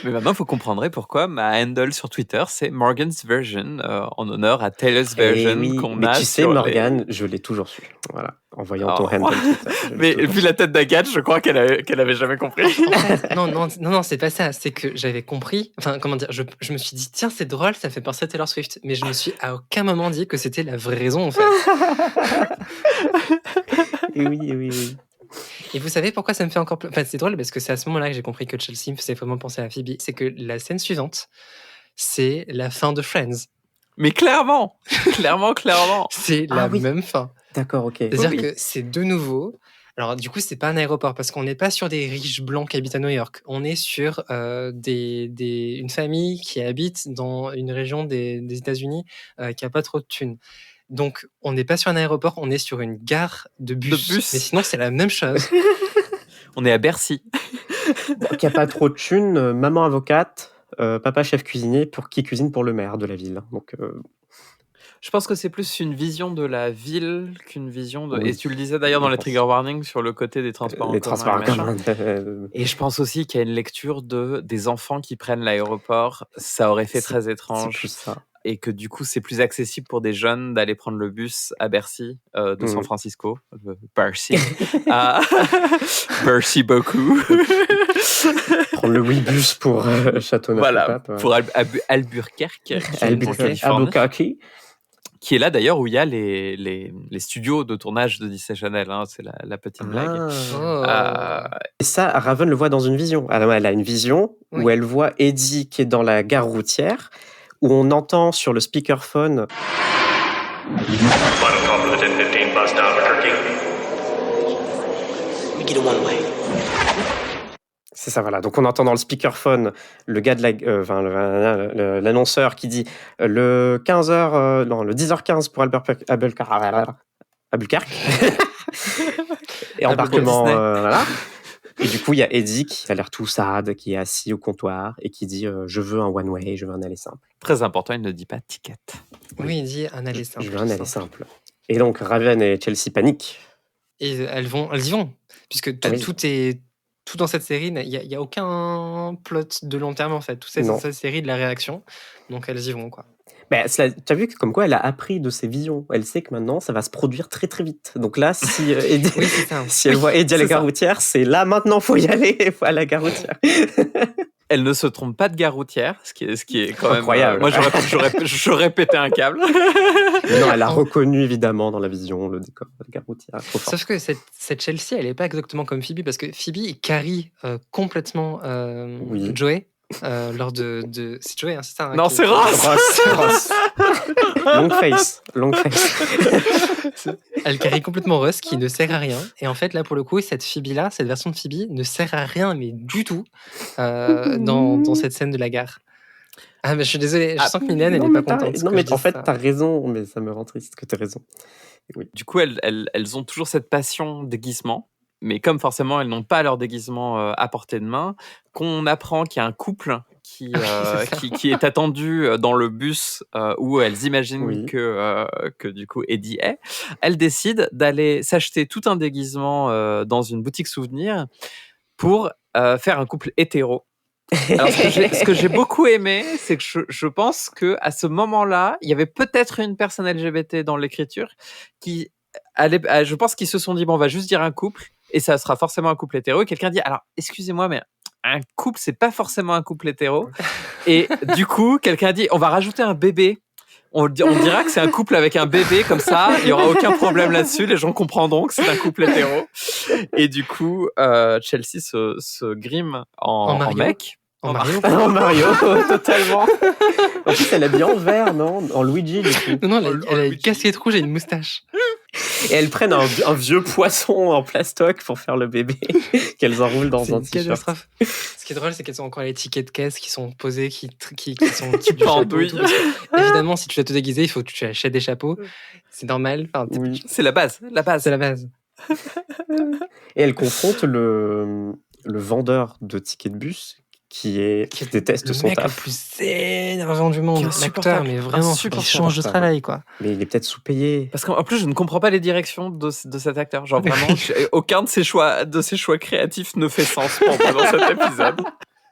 Mais maintenant, vous comprendrez pourquoi ma handle sur Twitter, c'est Morgan's Version, en honneur à Taylor's Version Oui, qu'on mais a tu sais, sur Morgane, je l'ai toujours su. Voilà, en voyant ton Oh. handle Twitter. Mais vu la tête d'Agathe, je crois qu'elle avait jamais compris. En fait, non, c'est pas ça. C'est que j'avais compris. Enfin, comment dire, je me suis dit, tiens, c'est drôle, ça me fait penser à Taylor Swift. Mais je me suis à aucun moment dit que c'était la vraie raison, en fait. Et oui. Et vous savez pourquoi ça me fait encore plus. Enfin, c'est drôle parce que c'est à ce moment-là que j'ai compris que Chelsea me faisait vraiment penser à Phoebe. C'est que la scène suivante, c'est la fin de Friends. Mais clairement. C'est la même fin. D'accord, ok. C'est-à-dire que c'est de nouveau. Alors, du coup, c'est pas un aéroport parce qu'on n'est pas sur des riches blancs qui habitent à New York. On est sur une famille qui habite dans une région des États-Unis qui a pas trop de thunes. Donc, on n'est pas sur un aéroport, on est sur une gare de bus. Mais sinon, c'est la même chose. On est à Bercy. Donc, il n'y a pas trop de thunes. Maman avocate, papa chef cuisinier pour qui cuisine pour le maire de la ville. Donc, je pense que c'est plus une vision de la ville qu'une vision de. Oui. Et tu le disais d'ailleurs dans les trigger warnings sur le côté des transports les transports en commun. Et je pense aussi qu'il y a une lecture des enfants qui prennent l'aéroport. Ça aurait fait très étrange. C'est plus ça. Et que du coup, c'est plus accessible pour des jeunes d'aller prendre le bus à Bercy, de San Francisco. Bercy. Bercy beaucoup. Prendre le Ouibus pour Châteauneuf. Voilà, pour Albuquerque. Albuquerque. Qui est là d'ailleurs où il y a les studios de tournage de Disney Channel. Hein, c'est la petite blague. Et ça, Raven le voit dans une vision. Alors, elle a une vision où elle voit Eddie qui est dans la gare routière, où on entend sur le speakerphone. Final call for the 10:15 bus to Albuquerque. We get a one-way. C'est ça, voilà. Donc on entend dans le speakerphone le gars de l'annonceur qui dit le 15h, non, le 10h15 pour Albuquerque. Et embarquement, voilà. Et du coup, il y a Eddie qui a l'air tout sad, qui est assis au comptoir et qui dit je veux un one-way, je veux un aller simple. Très important, il ne dit pas ticket. Oui, il dit un aller simple. Je veux un aller simple. Et donc Raven et Chelsea paniquent. Et elles y vont, puisque tout dans cette série, il y a aucun plot de long terme en fait. Tout ça, c'est dans cette série de la réaction. Donc elles y vont, quoi. Ben, tu as vu que comme quoi elle a appris de ses visions. Elle sait que maintenant ça va se produire très très vite. Donc là, si, si elle voit Eddie à la gare routière, c'est là maintenant, faut y aller, il faut aller à la gare routière. Elle ne se trompe pas de gare routière, ce qui est quand même incroyable. Moi, j'aurais pété un câble. Mais non, elle a reconnu évidemment dans la vision le décor de la gare routière. Sauf que cette Chelsea, elle n'est pas exactement comme Phoebe, parce que Phoebe carry complètement Joey. Lors de c'est Joey, hein, c'est ça, hein, non, c'est Ross. Long face. Elle carry complètement Ross qui ne sert à rien, et en fait là pour le coup cette version de Phoebe ne sert à rien mais du tout dans cette scène de la gare. Ah mais je suis désolé, je sens que Mylène elle n'est pas contente. Non mais en fait t'as raison, mais ça me rend triste que t'aies raison. Oui. Du coup elles ont toujours cette passion déguisement. Mais comme forcément elles n'ont pas leur déguisement à portée de main, qu'on apprend qu'il y a un couple qui est attendu dans le bus où elles imaginent que du coup Eddie est, elles décident d'aller s'acheter tout un déguisement dans une boutique souvenir pour faire un couple hétéro. Alors, ce que j'ai beaucoup aimé, c'est que je pense qu'à ce moment-là, il y avait peut-être une personne LGBT dans l'écriture qui allait, je pense qu'ils se sont dit, bon, on va juste dire un couple, et ça sera forcément un couple hétéro. Et quelqu'un dit, alors, excusez-moi, mais un couple, c'est pas forcément un couple hétéro. Et du coup, quelqu'un dit, on va rajouter un bébé. On dira que c'est un couple avec un bébé, comme ça, il n'y aura aucun problème là-dessus. Les gens comprendront que c'est un couple hétéro. Et du coup, Chelsea se grime en mec. En Mario. En Mario, totalement. En plus, elle est bien en vert, non? En Luigi, du coup. Non, elle a une casquette rouge et une moustache. Et elles prennent un vieux poisson en plastoc pour faire le bébé, qu'elles enroulent dans un t-shirt. Catastrophe. Ce qui est drôle, c'est qu'elles ont encore les tickets de caisse qui sont posés, qui sont type du chapeau. Évidemment, si tu dois te déguiser, il faut que tu achètes des chapeaux. C'est normal. Enfin, oui. C'est la base. C'est la base. Et elle confronte le vendeur de tickets de bus qui déteste le son mec le taf. plus énervant du monde, l'acteur, insupportable. mais vraiment, il change de Insupportable. travail, quoi. Mais il est peut-être sous-payé. Parce qu'en plus, je ne comprends pas les directions de cet acteur. Genre vraiment, aucun de ses choix créatifs ne fait sens pour moi dans cet épisode.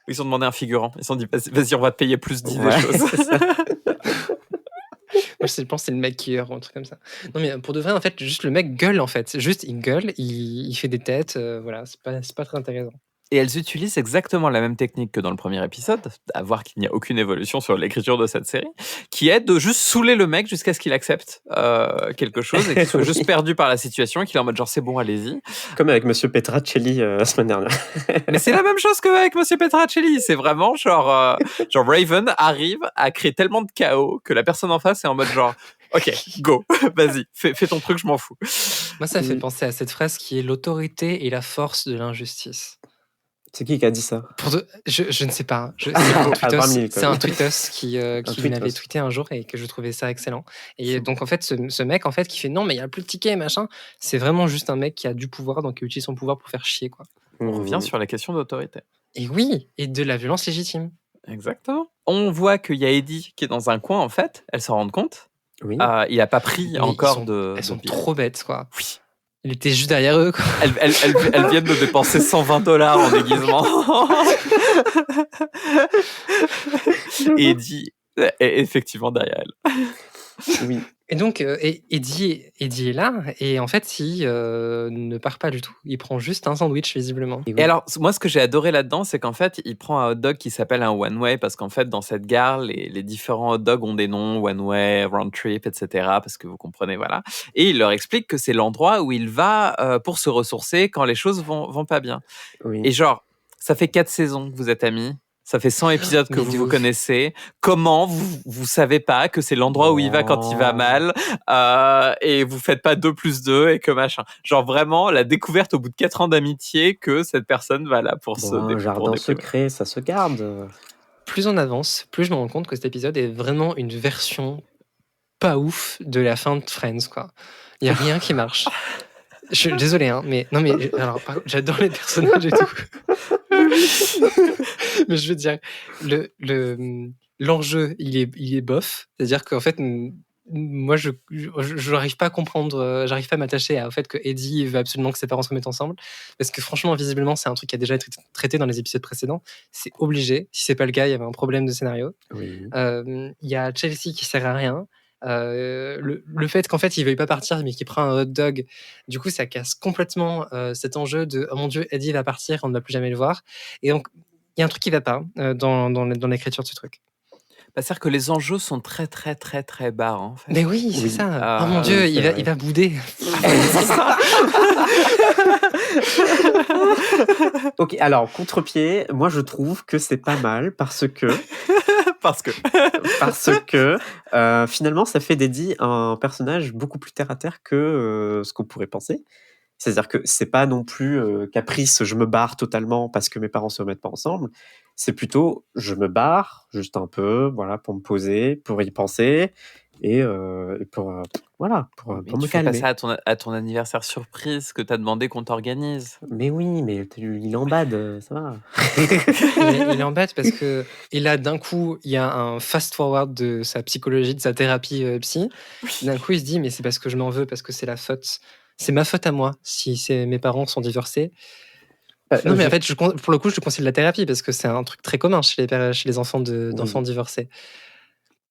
Ils ont demandé un figurant. Ils se sont dit, vas-y, on va te payer plus d'idées Ouais, choses. c'est ça. Moi, je pense que c'est le mec qui heure ou un truc comme ça. Non, mais pour de vrai, en fait, juste le mec gueule, en fait. Juste, il gueule, il fait des têtes, voilà, c'est pas très intéressant. Et elles utilisent exactement la même technique que dans le premier épisode, à voir qu'il n'y a aucune évolution sur l'écriture de cette série, qui est de juste saouler le mec jusqu'à ce qu'il accepte quelque chose et qu'il soit juste perdu par la situation et qu'il est en mode genre c'est bon, allez-y. Comme avec Monsieur Petracelli la semaine dernière. Mais c'est la même chose qu'avec Monsieur Petracelli. C'est vraiment genre Raven arrive à créer tellement de chaos que la personne en face est en mode genre ok, go, vas-y, fais ton truc, je m'en fous. Moi, ça fait penser à cette phrase qui est l'autorité et la force de l'injustice. C'est qui a dit ça? Je ne sais pas. Abraham Lincoln. C'est un tweetos qui tweetos. m'avait tweeté un jour et que je trouvais ça excellent. Et donc, en fait, ce mec en fait, qui fait non, mais il n'y a plus de tickets, machin, c'est vraiment juste un mec qui a du pouvoir, donc qui utilise son pouvoir pour faire chier, quoi. On revient sur la question d'autorité. Et oui, et de la violence légitime. Exactement. On voit qu'il y a Eddie qui est dans un coin, en fait. Elle s'en rend compte. Oui. Il n'a pas pris Mais encore elles sont billets. trop bêtes, quoi. Oui. Il était juste derrière eux, quoi. Elles viennent de dépenser $120 en déguisement. Et Eddie est effectivement derrière elle. Oui. Et donc, Eddie est là, et en fait, il ne part pas du tout. Il prend juste un sandwich, visiblement. Et alors, moi, ce que j'ai adoré là-dedans, c'est qu'en fait, il prend un hot dog qui s'appelle un one way, parce qu'en fait, dans cette gare, les différents hot dogs ont des noms, one way, round trip, etc., parce que vous comprenez, voilà. Et il leur explique que c'est l'endroit où il va pour se ressourcer quand les choses vont pas bien. Oui. Et genre, ça fait 4 saisons que vous êtes amis. Ça fait 100 épisodes que Mais de vous ouf. connaissez. Comment vous savez pas que c'est l'endroit où il va quand il va mal et vous faites pas 2 + 2 et que machin. Genre vraiment la découverte au bout de 4 ans d'amitié que cette personne va là pour Bon, un pour jardin déprimer. secret, ça se garde. Plus on avance, plus je me rends compte que cet épisode est vraiment une version pas ouf de la fin de Friends, quoi. Il n'y a rien qui marche. Je suis désolé, hein, mais non, mais alors, j'adore les personnages et tout. Mais je veux dire, l'enjeu, il est bof. C'est-à-dire qu'en fait, moi, je n'arrive pas à comprendre, j'arrive pas à m'attacher au fait que Eddie veut absolument que ses parents se remettent ensemble. Parce que franchement, visiblement, c'est un truc qui a déjà été traité dans les épisodes précédents. C'est obligé. Si c'est pas le cas, il y avait un problème de scénario. Oui. Il y a Chelsea qui sert à rien. Le fait qu'en fait il veuille pas partir mais qu'il prend un hot dog, du coup ça casse complètement cet enjeu de oh mon dieu, Eddie va partir, on ne va plus jamais le voir. Et donc il y a un truc qui va pas dans l'écriture de ce truc. C'est-à-dire que les enjeux sont très très très très bas en fait. Mais oui, c'est Oui. ça. Oh mon dieu, oui, c'est il va bouder. Ok, alors contre-pied, moi je trouve que c'est pas mal parce que finalement ça fait d'Eddie un personnage beaucoup plus terre à terre que ce qu'on pourrait penser. C'est-à-dire que c'est pas non plus caprice, je me barre totalement parce que mes parents se remettent pas ensemble. C'est plutôt je me barre juste un peu, voilà, pour me poser, pour y penser et pour voilà, pour Mais me tu fais pas calmer. ça à ton anniversaire surprise que t'as demandé qu'on t'organise. Mais oui, mais il est en bad, ça va. Il est en bête parce que et là d'un coup il y a un fast forward de sa psychologie, de sa thérapie psy. D'un coup il se dit mais c'est parce que je m'en veux, parce que c'est ma faute à moi si mes parents sont divorcés. Non, mais en fait, pour le coup, je conseille de la thérapie parce que c'est un truc très commun chez les enfants d'enfants divorcés.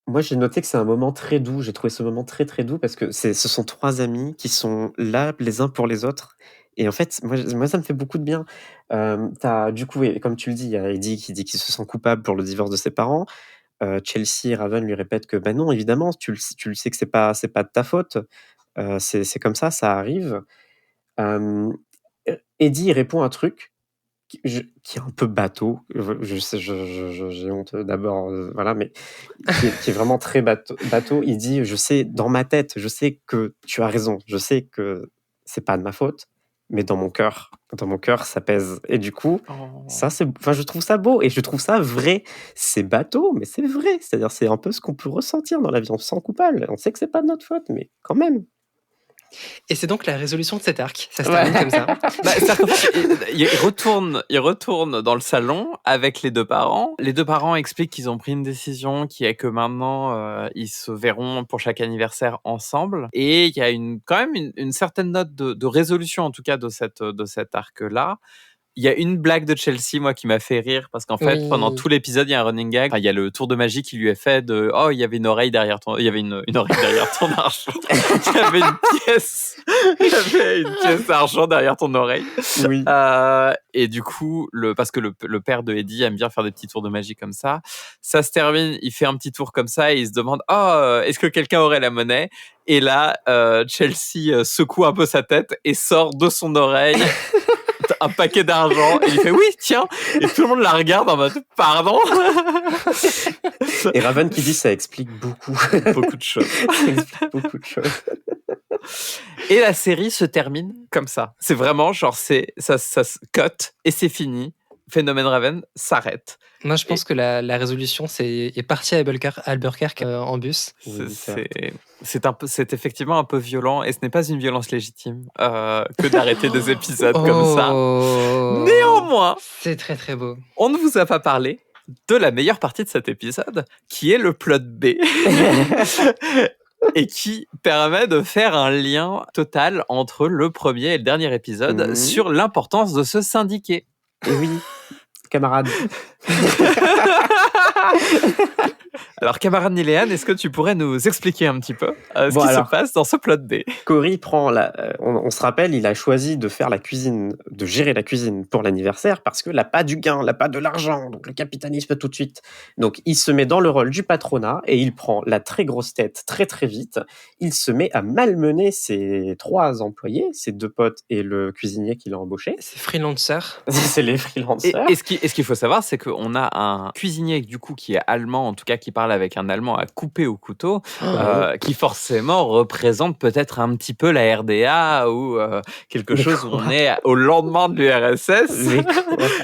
Moi, j'ai noté que c'est un moment très doux. J'ai trouvé ce moment très très doux parce que ce sont 3 amis qui sont là les uns pour les autres. Et en fait, moi ça me fait beaucoup de bien. Du coup, et comme tu le dis, il y a Eddie qui dit qu'il se sent coupable pour le divorce de ses parents. Chelsea et Raven lui répètent que bah non, évidemment, tu le sais que c'est pas de ta faute. C'est comme ça arrive. Eddie répond un truc qui est un peu bateau. Je sais, j'ai honte d'abord, voilà, mais qui est vraiment très bateau. Il dit: «Je sais, dans ma tête, je sais que tu as raison. Je sais que c'est pas de ma faute, mais dans mon cœur, ça pèse». Et du coup, ça, je trouve ça beau et je trouve ça vrai. C'est bateau, mais c'est vrai. C'est-à-dire, c'est un peu ce qu'on peut ressentir dans la vie. On se sent coupable. On sait que c'est pas de notre faute, mais quand même. Et c'est donc la résolution de cet arc. Ça se termine comme ça. C'est-à-dire qu'en fait, il retourne dans le salon avec les deux parents. Les deux parents expliquent qu'ils ont pris une décision qui est que maintenant, ils se verront pour chaque anniversaire ensemble. Et il y a quand même une certaine note de résolution, en tout cas, de cet arc-là. Il y a une blague de Chelsea, moi, qui m'a fait rire parce qu'en fait, pendant tout l'épisode, il y a un running gag. Enfin, il y a le tour de magie qui lui est fait de « Oh, il y avait une oreille derrière ton... Il y avait une oreille derrière ton argent. Il y avait une pièce. Il y avait une pièce d'argent derrière ton oreille. » Oui. Et du coup, parce que le père de Eddie aime bien faire des petits tours de magie comme ça. Ça se termine, il fait un petit tour comme ça et il se demande « Oh, est-ce que quelqu'un aurait la monnaie ?» Et là, Chelsea secoue un peu sa tête et sort de son oreille un paquet d'argent et il fait oui tiens et tout le monde la regarde en mode pardon. Et Raven qui dit ça explique beaucoup de choses. Ça explique beaucoup de choses. Et la série se termine comme ça. C'est vraiment genre ça se cut et c'est fini. Phénomène Raven s'arrête. Moi, je pense que la résolution est partie à Albuquerque en bus. C'est effectivement un peu violent et ce n'est pas une violence légitime que d'arrêter des épisodes comme ça. Néanmoins, c'est très très beau. On ne vous a pas parlé de la meilleure partie de cet épisode, qui est le plot B. Et qui permet de faire un lien total entre le premier et le dernier épisode sur l'importance de se syndiquer. Et oui, camarade. Alors, camarade Niléane, est-ce que tu pourrais nous expliquer un petit peu ce qui se passe dans ce plot B? Cory prend on se rappelle, il a choisi de faire la cuisine, de gérer la cuisine pour l'anniversaire parce que n'a pas du gain, n'a pas de l'argent, donc le capitalisme tout de suite. Donc, il se met dans le rôle du patronat et il prend la très grosse tête très très vite. Il se met à malmener ses 3 employés, ses 2 potes et le cuisinier qu'il a embauché. C'est freelancers. C'est les freelancers. Et ce qu'il faut savoir, c'est qu'on a un cuisinier du coup qui est allemand, en tout cas qui parle avec un allemand à couper au couteau, qui forcément représente peut-être un petit peu la RDA ou quelque chose où on est au lendemain de l'URSS.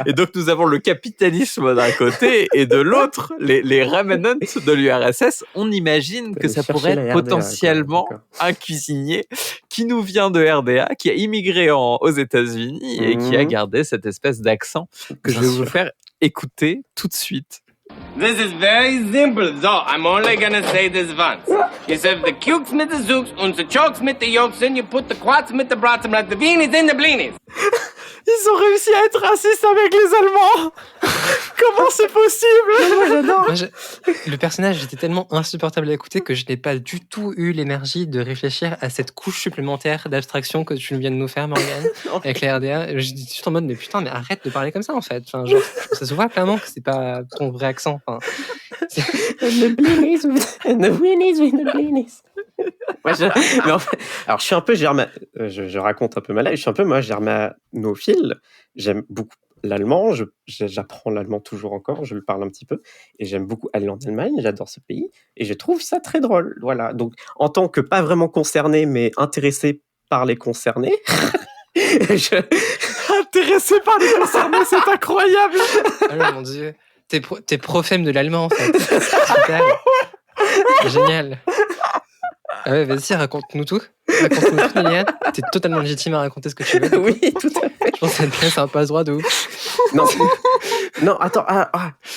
Et donc nous avons le capitalisme d'un côté et de l'autre les remnants de l'URSS. On imagine que ça pourrait être potentiellement un cuisinier qui nous vient de RDA, qui a immigré aux États-Unis et qui a gardé cette espèce d'accent que je vais vous faire écouter tout de suite. This is very simple, so I'm only gonna say this once. You serve the cukes mit the zooks und the chokes mit the yolks, and you put the quats mit the brats and like the beanies in the blinis. Ils ont réussi à être racistes avec les Allemands. Comment c'est possible? Moi, j'adore. Le personnage était tellement insupportable à écouter que je n'ai pas du tout eu l'énergie de réfléchir à cette couche supplémentaire d'abstraction que tu viens de nous faire, Morgane, avec les RDA. Je dis juste en mode, mais putain, mais arrête de parler comme ça, en fait. Enfin, genre, ça se voit clairement que c'est pas ton vrai accent. Enfin, the blinis and the winnies with the blinis. Ouais, mais en fait, alors je suis un peu je raconte un peu ma life, je suis un peu germanophile, j'aime beaucoup l'allemand, j'apprends l'allemand toujours encore, je le parle un petit peu, et j'aime beaucoup aller en Allemagne, j'adore ce pays, et je trouve ça très drôle, voilà. Donc, en tant que pas vraiment concerné, mais intéressé par les concernés, Intéressé par les concernés, c'est incroyable. Oh mon Dieu, t'es prophète de l'allemand, en fait. Super. Génial. Ah ouais, vas-y, raconte-nous tout. Raconte-nous tout, Liliane. T'es totalement légitime à raconter ce que tu veux. Oui, tout à fait. Je pense que cette pièce a un passe-droit de ouf. Non, attends,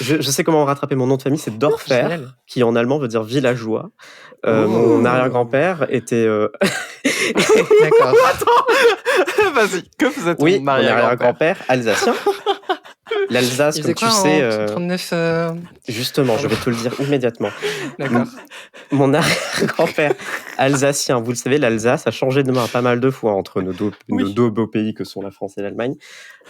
je sais comment rattraper mon nom de famille, c'est Dorfer, qui en allemand veut dire villageois. Mon arrière-grand-père était... D'accord. Attends, vas-y, que faisait ton mon arrière-grand-père alsacien. L'Alsace, comme tu sais... 39, Justement, je vais te le dire immédiatement. D'accord. Mon arrière-grand-père alsacien, vous le savez, l'Alsace a changé de main pas mal de fois entre nos deux beaux pays que sont la France et l'Allemagne.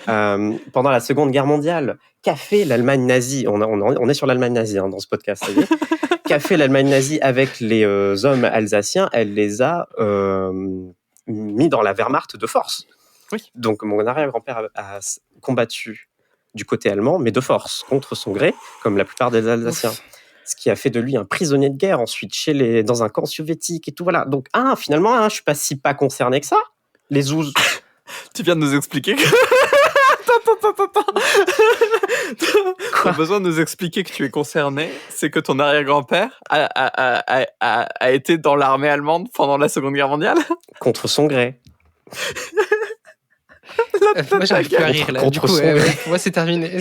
Pendant la Seconde Guerre mondiale, qu'a fait l'Allemagne nazie? On est sur l'Allemagne nazie dans ce podcast, ça y est. Qu'a fait l'Allemagne nazie avec les hommes alsaciens? Elle les a mis dans la Wehrmacht de force. Oui. Donc mon arrière-grand-père a combattu du côté allemand, mais de force, contre son gré, comme la plupart des Alsaciens. Ouf. Ce qui a fait de lui un prisonnier de guerre ensuite dans un camp soviétique et tout, voilà. Donc, finalement, je suis pas concerné que ça. Les zouzes. Tu viens de nous expliquer que... Quoi? besoin de nous expliquer que tu es concerné, c'est que ton arrière-grand-père a été dans l'armée allemande pendant la Seconde Guerre mondiale. Contre son gré. Moi, j'arrive plus à rire là. Du Contre coup, son ouais, gré. pour moi, c'est terminé.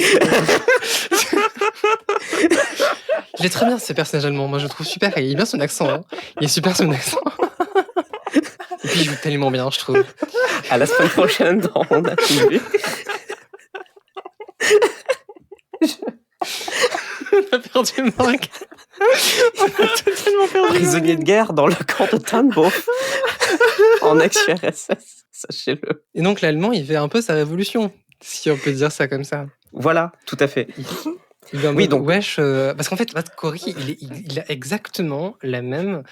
Il est très bien ce personnage allemand. Moi, je le trouve super. Il est bien son accent. Hein. Il est super son accent. Et puis, il joue tellement bien, je trouve. À la semaine prochaine dans On a tout vu. On a perdu Marc. On a totalement perdu. Prisonnier de guerre dans le camp de Tannenbaum en ex-URSS, sachez-le. Et donc, l'allemand, il fait un peu sa révolution, si on peut dire ça comme ça. Voilà, tout à fait. Il est en Oui, mode, donc- wesh, parce qu'en fait, Cory, il a exactement la même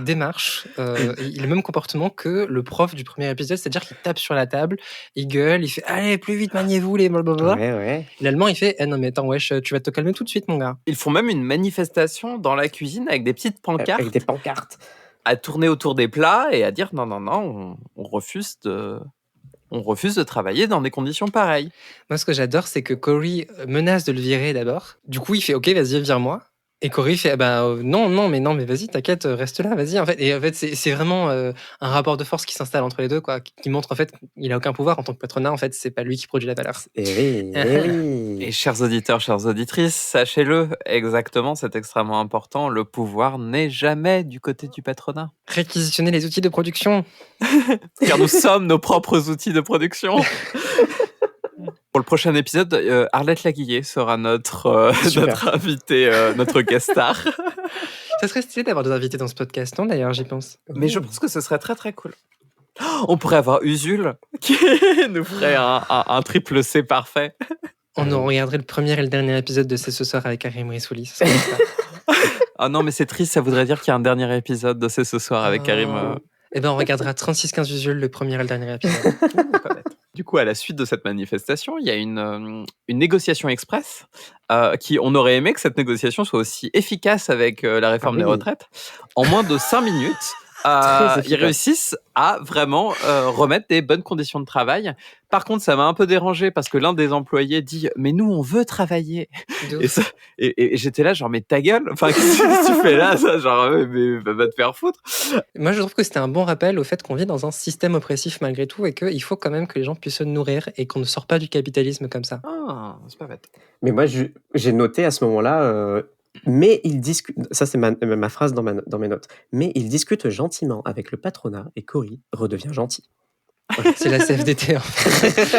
démarche, et le même comportement que le prof du premier épisode, c'est-à-dire qu'il tape sur la table, il gueule, il fait allez plus vite, maniez-vous les blablabla. Ouais. L'allemand, il fait non mais attends, wesh, tu vas te calmer tout de suite, mon gars. Ils font même une manifestation dans la cuisine avec des petites pancartes Avec des pancartes. à tourner autour des plats et à dire non, on refuse de travailler dans des conditions pareilles. Moi, ce que j'adore, c'est que Cory menace de le virer d'abord. Du coup, il fait ok, vas-y, vire-moi. Et Cory fait non, mais vas-y, t'inquiète, reste là, vas-y. En fait, c'est vraiment un rapport de force qui s'installe entre les deux, quoi, qui montre en fait qu'il a aucun pouvoir en tant que patronat. En fait, c'est pas lui qui produit la valeur. Et oui. Et chers auditeurs, chères auditrices, sachez-le, exactement, c'est extrêmement important, le pouvoir n'est jamais du côté du patronat. Réquisitionner les outils de production. Car nous sommes nos propres outils de production. Pour le prochain épisode, Arlette Laguillet sera notre invitée, notre guest star. Ça serait stylé d'avoir des invités dans ce podcast, non d'ailleurs, j'y pense. Mais je pense que ce serait très très cool. Oh, on pourrait avoir Usul qui nous ferait un triple C parfait. On regarderait le premier et le dernier épisode de C'est ce soir avec Karim Rissouli. Ça serait super. Ah non, mais c'est triste, ça voudrait dire qu'il y a un dernier épisode de C'est ce soir avec Karim. Eh ben, on regardera 36-15 Usul, le premier et le dernier épisode. Pas bête. Du coup, à la suite de cette manifestation, il y a une négociation express. On aurait aimé que cette négociation soit aussi efficace avec la réforme des retraites. En moins de 5 minutes, ils réussissent à vraiment remettre des bonnes conditions de travail. Par contre, ça m'a un peu dérangé parce que l'un des employés dit « Mais nous, on veut travailler !» Et j'étais là, genre « Mais ta gueule ! Enfin, qu'est-ce que tu fais là ?» Genre « Mais va te faire foutre !» Moi, je trouve que c'était un bon rappel au fait qu'on vit dans un système oppressif malgré tout et qu'il faut quand même que les gens puissent se nourrir et qu'on ne sort pas du capitalisme comme ça. Ah, c'est pas bête. Mais moi, j'ai noté à ce moment-là... mais ils discutent, ça c'est ma phrase dans mes notes, mais ils discutent gentiment avec le patronat et Cory redevient gentil. Voilà, c'est la CFDT en fait.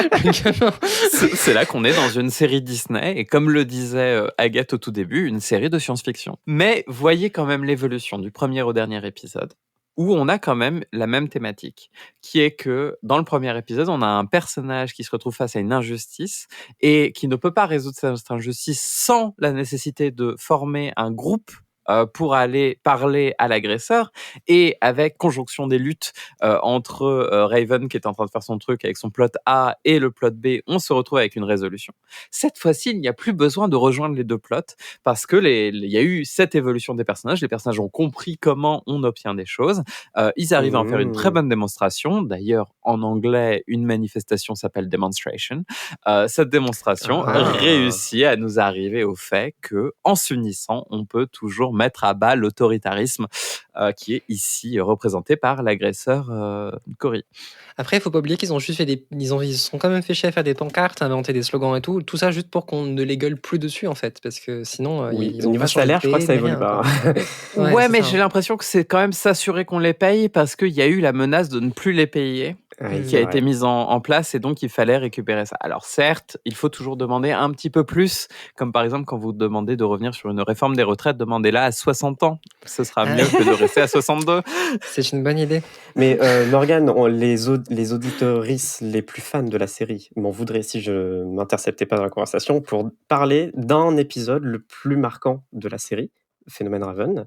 C'est là qu'on est dans une série Disney et comme le disait Agathe au tout début, une série de science-fiction. Mais voyez quand même l'évolution du premier au dernier épisode où on a quand même la même thématique, qui est que dans le premier épisode, on a un personnage qui se retrouve face à une injustice et qui ne peut pas résoudre cette injustice sans la nécessité de former un groupe pour aller parler à l'agresseur et avec conjonction des luttes entre Raven qui est en train de faire son truc avec son plot A et le plot B, on se retrouve avec une résolution. Cette fois-ci, il n'y a plus besoin de rejoindre les deux plots parce que il y a eu cette évolution des personnages. Les personnages ont compris comment on obtient des choses. Ils arrivent à en faire une très bonne démonstration. D'ailleurs, en anglais, une manifestation s'appelle demonstration. Cette démonstration réussit à nous arriver au fait que, en s'unissant, on peut toujours mettre à bas l'autoritarisme qui est ici représenté par l'agresseur Cory. Après, il faut pas oublier qu'ils ont juste fait ils se sont quand même fait chier à faire des pancartes, à inventer des slogans et tout ça juste pour qu'on ne les gueule plus dessus en fait, parce que sinon ils ont niveau pas changé salaire, de je crois que ça paye, évolue rien, pas. quoi. Ouais, c'est mais ça. j'ai l'impression que c'est quand même s'assurer qu'on les paye parce qu'il y a eu la menace de ne plus les payer. Qui a été mise en place et donc il fallait récupérer ça. Alors certes, il faut toujours demander un petit peu plus, comme par exemple quand vous demandez de revenir sur une réforme des retraites, demandez-la à 60 ans. Ce sera mieux que de rester à 62. C'est une bonne idée. Mais Morgane, les auditorices les plus fans de la série m'en voudraient si je ne m'interceptais pas dans la conversation pour parler d'un épisode le plus marquant de la série, Phénomène Raven.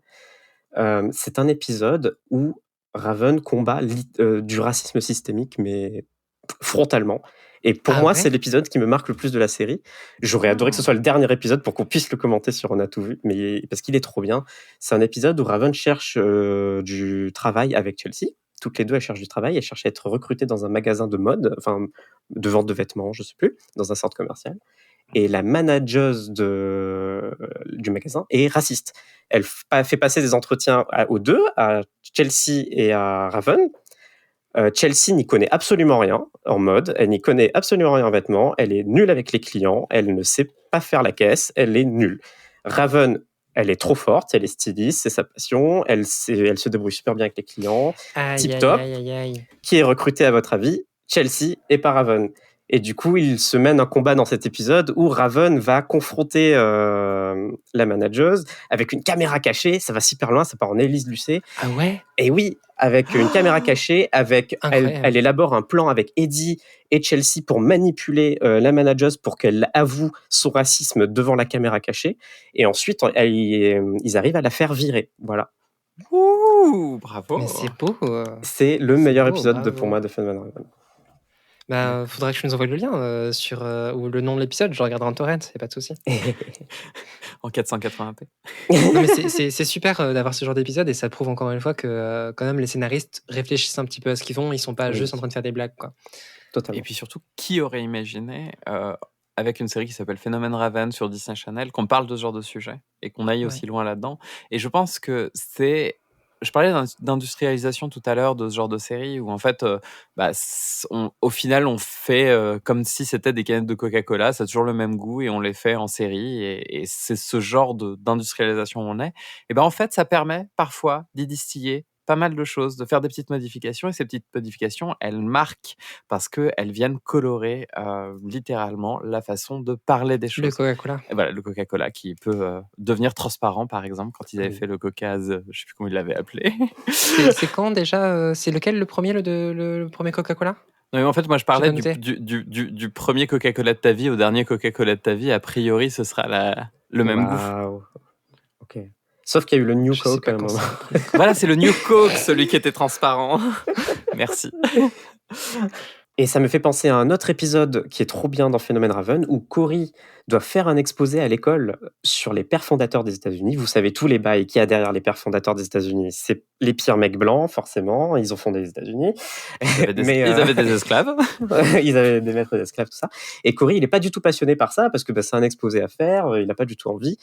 C'est un épisode où Raven combat du racisme systémique, mais frontalement. Et pour moi, c'est l'épisode qui me marque le plus de la série. J'aurais adoré que ce soit le dernier épisode pour qu'on puisse le commenter sur On a tout vu, mais parce qu'il est trop bien. C'est un épisode où Raven cherche du travail avec Chelsea. Toutes les deux, elles cherchent du travail. Elles cherchent à être recrutées dans un magasin de mode, enfin, de vente de vêtements, je sais plus, dans un centre commercial. et la manageuse du magasin est raciste. Elle fait passer des entretiens aux deux, à Chelsea et à Raven. Chelsea n'y connaît absolument rien en mode, elle n'y connaît absolument rien en vêtements, elle est nulle avec les clients, elle ne sait pas faire la caisse, elle est nulle. Raven, elle est trop forte, elle est styliste, c'est sa passion, elle se débrouille super bien avec les clients, tip top. Qui est recruté à votre avis? Chelsea et pas Raven. Et du coup, il se mène un combat dans cet épisode où Raven va confronter la manageuse avec une caméra cachée. Ça va super loin, ça part en Élise Lucet. Ah ouais? Et oui, avec une caméra cachée, elle élabore un plan avec Eddie et Chelsea pour manipuler la manageuse pour qu'elle avoue son racisme devant la caméra cachée. Et ensuite, ils arrivent à la faire virer. Voilà. Ouh, bravo. Mais c'est beau. C'est le meilleur beau, épisode bravo. pour moi de Feynman Raven. Bah, faudrait que tu nous envoies le lien ou le nom de l'épisode. Je regarderai en torrent, y a pas de souci. En 480p. Non, mais c'est super d'avoir ce genre d'épisode et ça prouve encore une fois que quand même les scénaristes réfléchissent un petit peu à ce qu'ils font. Ils sont pas juste en train de faire des blagues, quoi. Totalement. Et puis surtout, qui aurait imaginé, avec une série qui s'appelle Phénomène Raven sur Disney Channel, qu'on parle de ce genre de sujet et qu'on aille aussi loin là-dedans. Et je pense que c'est... Je parlais d'industrialisation tout à l'heure de ce genre de série où en fait, au final, on fait comme si c'était des canettes de Coca-Cola, ça a toujours le même goût et on les fait en série et c'est ce genre d'industrialisation où on est. Et ben en fait, ça permet parfois d'y distiller pas mal de choses, de faire des petites modifications et ces petites modifications, elles marquent parce qu'elles viennent colorer littéralement la façon de parler des choses. Le Coca-Cola. Et voilà, le Coca-Cola qui peut devenir transparent, par exemple, quand ils avaient fait le Coca, je sais plus comment ils l'avaient appelé. C'est quand déjà C'est lequel le premier, le premier Coca-Cola? Non, mais en fait, moi, je parlais J'ai pas du premier Coca-Cola de ta vie au dernier Coca-Cola de ta vie. A priori, ce sera le même goût. Ok. Sauf qu'il y a eu le New Je sais Coke pas à un quand moment. Voilà, c'est le New Coke, celui qui était transparent. Merci. Et ça me fait penser à un autre épisode qui est trop bien dans Phénomène Raven, où Cory doit faire un exposé à l'école sur les pères fondateurs des États-Unis. Vous savez tous les bails qu'il y a derrière les pères fondateurs des États-Unis. C'est les pires mecs blancs, forcément. Ils ont fondé les États-Unis. Ils avaient des esclaves. Ils avaient des maîtres d'esclaves, tout ça. Et Cory, il n'est pas du tout passionné par ça, parce que c'est un exposé à faire, il n'a pas du tout envie.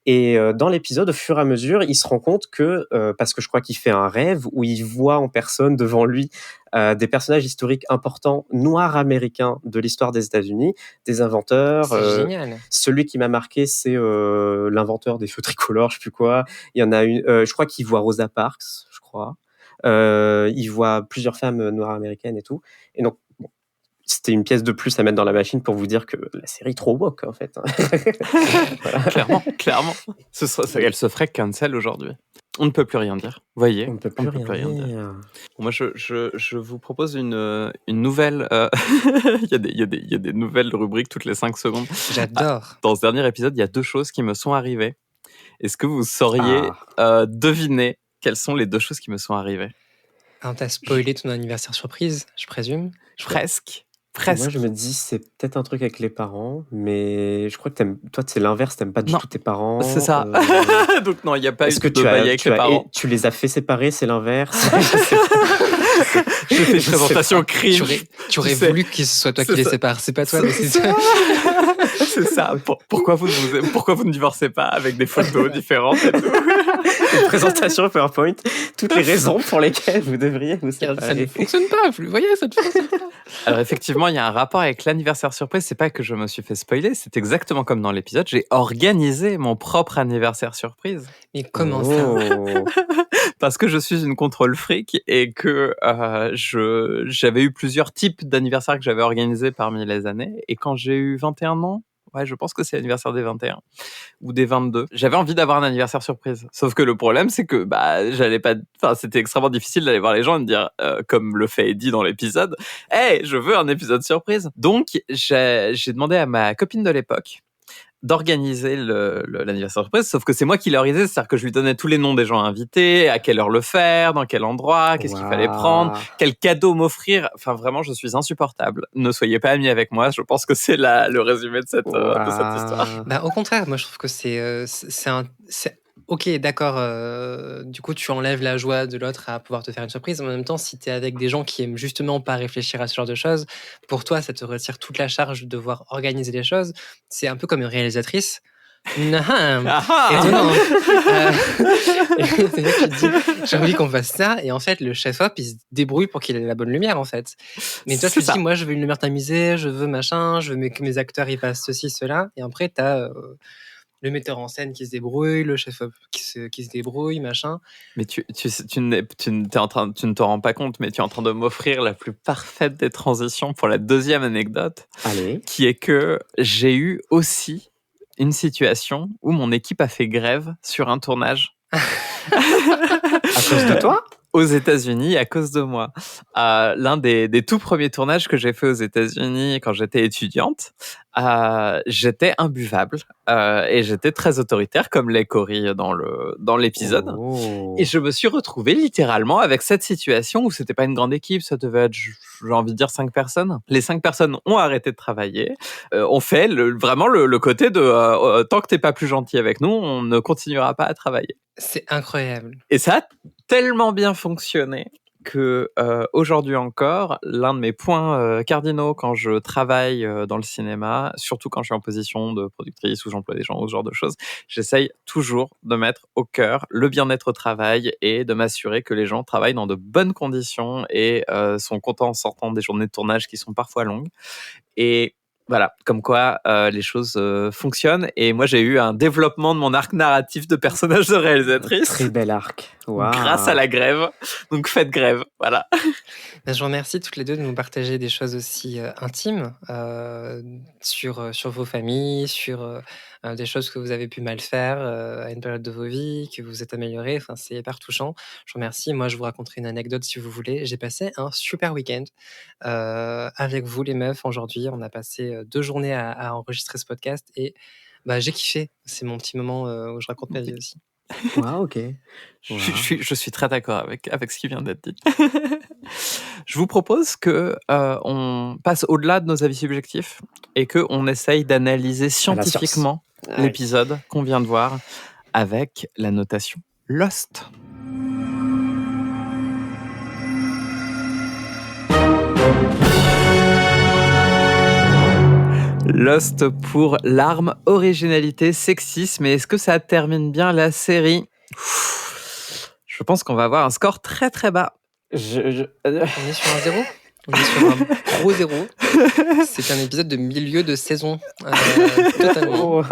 Et dans l'épisode, au fur et à mesure, il se rend compte que, parce que je crois qu'il fait un rêve où il voit en personne devant lui des personnages historiques importants noirs américains de l'histoire des États-Unis, des inventeurs. C'est génial. Celui qui m'a marqué, c'est l'inventeur des feux tricolores, je sais plus quoi. Il y en a une, je crois qu'il voit Rosa Parks, je crois. Il voit plusieurs femmes noires américaines et tout. Et donc, c'était une pièce de plus à mettre dans la machine pour vous dire que la série est trop woke, en fait. Voilà. Clairement. Elle se ferait cancel aujourd'hui. On ne peut plus rien dire. Vous voyez, On ne peut plus rien dire. Bon, moi, je vous propose une nouvelle... il y a des nouvelles rubriques toutes les 5 secondes. J'adore. Dans ce dernier épisode, il y a 2 choses qui me sont arrivées. Est-ce que vous sauriez deviner quelles sont les 2 choses qui me sont arrivées? Alors, t'as spoilé ton anniversaire surprise, je présume. Presque. Moi, je me dis, c'est peut-être un truc avec les parents, mais je crois que toi, c'est l'inverse, t'aimes pas du tout tes parents. C'est ça. Donc non, il n'y a pas eu de bail avec les parents. Tu les as fait séparer, c'est l'inverse. Je fais une présentation crime. Tu aurais voulu que ce soit toi qui les sépare. C'est pas toi, mais c'est ça. C'est ça. Pourquoi vous ne divorcez pas avec des photos différentes et tout? Une présentation PowerPoint, toutes les raisons pour lesquelles vous devriez vous séparer. Ça ne fonctionne pas, vous voyez, ça ne fonctionne pas. Alors effectivement, il y a un rapport avec l'anniversaire surprise. C'est pas que je me suis fait spoiler, c'est exactement comme dans l'épisode. J'ai organisé mon propre anniversaire surprise. Mais comment ça? Parce que je suis une contrôle freak et que j'avais eu plusieurs types d'anniversaires que j'avais organisés parmi les années. Et quand j'ai eu 21 ans, ouais, je pense que c'est l'anniversaire des 21 ou des 22. J'avais envie d'avoir un anniversaire surprise. Sauf que le problème, c'est que j'allais pas. Enfin, c'était extrêmement difficile d'aller voir les gens et de dire, comme le fait Eddie dans l'épisode, hey, je veux un épisode surprise. Donc, j'ai demandé à ma copine de l'époque d'organiser l'anniversaire surprise, sauf que c'est moi qui l'organisais, c'est-à-dire que je lui donnais tous les noms des gens invités, à quelle heure le faire, dans quel endroit, qu'est-ce qu'il fallait prendre, quel cadeau m'offrir. Enfin, vraiment, je suis insupportable. Ne soyez pas amis avec moi, je pense que c'est le résumé de cette histoire. Au contraire, moi je trouve que OK, d'accord, du coup, tu enlèves la joie de l'autre à pouvoir te faire une surprise. En même temps, si tu es avec des gens qui aiment justement pas réfléchir à ce genre de choses, pour toi, ça te retire toute la charge de devoir organiser les choses. C'est un peu comme une réalisatrice. Nahan, étonnant. C'est-à-dire que tu te dis: «J'ai envie qu'on fasse ça» et en fait, le chef-op, il se débrouille pour qu'il ait la bonne lumière, en fait. Mais toi, C'est tu te ça. dis: «Moi, je veux une lumière tamisée, je veux machin, je veux que mes acteurs, ils fassent ceci, cela» et après, tu as, le metteur en scène qui se débrouille, le chef-op qui se débrouille, machin. Mais tu ne te rends pas compte, mais tu es en train de m'offrir la plus parfaite des transitions pour la deuxième anecdote, Allez. qui est que j'ai eu aussi une situation où mon équipe a fait grève sur un tournage. À cause de toi? Aux États-Unis à cause de moi. L'un des tout premiers tournages que j'ai fait aux États-Unis quand j'étais étudiante, j'étais imbuvable et j'étais très autoritaire comme l'est Cory dans l'épisode. Oh. Et je me suis retrouvé littéralement avec cette situation où c'était pas une grande équipe, ça devait être, j'ai envie de dire, 5 personnes. Les 5 personnes ont arrêté de travailler, ont fait vraiment le côté de tant que t'es pas plus gentil avec nous, on ne continuera pas à travailler. C'est incroyable. Et ça a tellement bien fonctionné que aujourd'hui encore, l'un de mes points cardinaux quand je travaille dans le cinéma, surtout quand je suis en position de productrice ou j'emploie des gens ou ce genre de choses, j'essaye toujours de mettre au cœur le bien-être au travail et de m'assurer que les gens travaillent dans de bonnes conditions et sont contents en sortant des journées de tournage qui sont parfois longues. Et voilà, comme quoi les choses fonctionnent. Et moi, j'ai eu un développement de mon arc narratif de personnage de réalisatrice. Très bel arc. Wow. Grâce à la grève. Donc faites grève, voilà. Je vous remercie toutes les deux de nous partager des choses aussi intimes sur vos familles, sur des choses que vous avez pu mal faire à une période de vos vies, que vous êtes améliorés. Enfin, c'est hyper touchant. Je vous remercie. Moi, je vous raconterai une anecdote si vous voulez. J'ai passé un super week-end avec vous, les meufs, aujourd'hui. On a passé 2 journées à enregistrer ce podcast et j'ai kiffé. C'est mon petit moment où je raconte ma vie aussi. Wow, ok. Wow. Je suis très d'accord avec ce qui vient d'être dit. Je vous propose que on passe au-delà de nos avis subjectifs et que on essaye d'analyser scientifiquement l'épisode qu'on vient de voir avec la notation Lost. Lost pour l'arme, originalité, sexisme. Et est-ce que ça termine bien la série ? Je pense qu'on va avoir un score très très bas. On est sur un 0 ? On est sur un gros 0. C'est un épisode de milieu de saison. Totalement.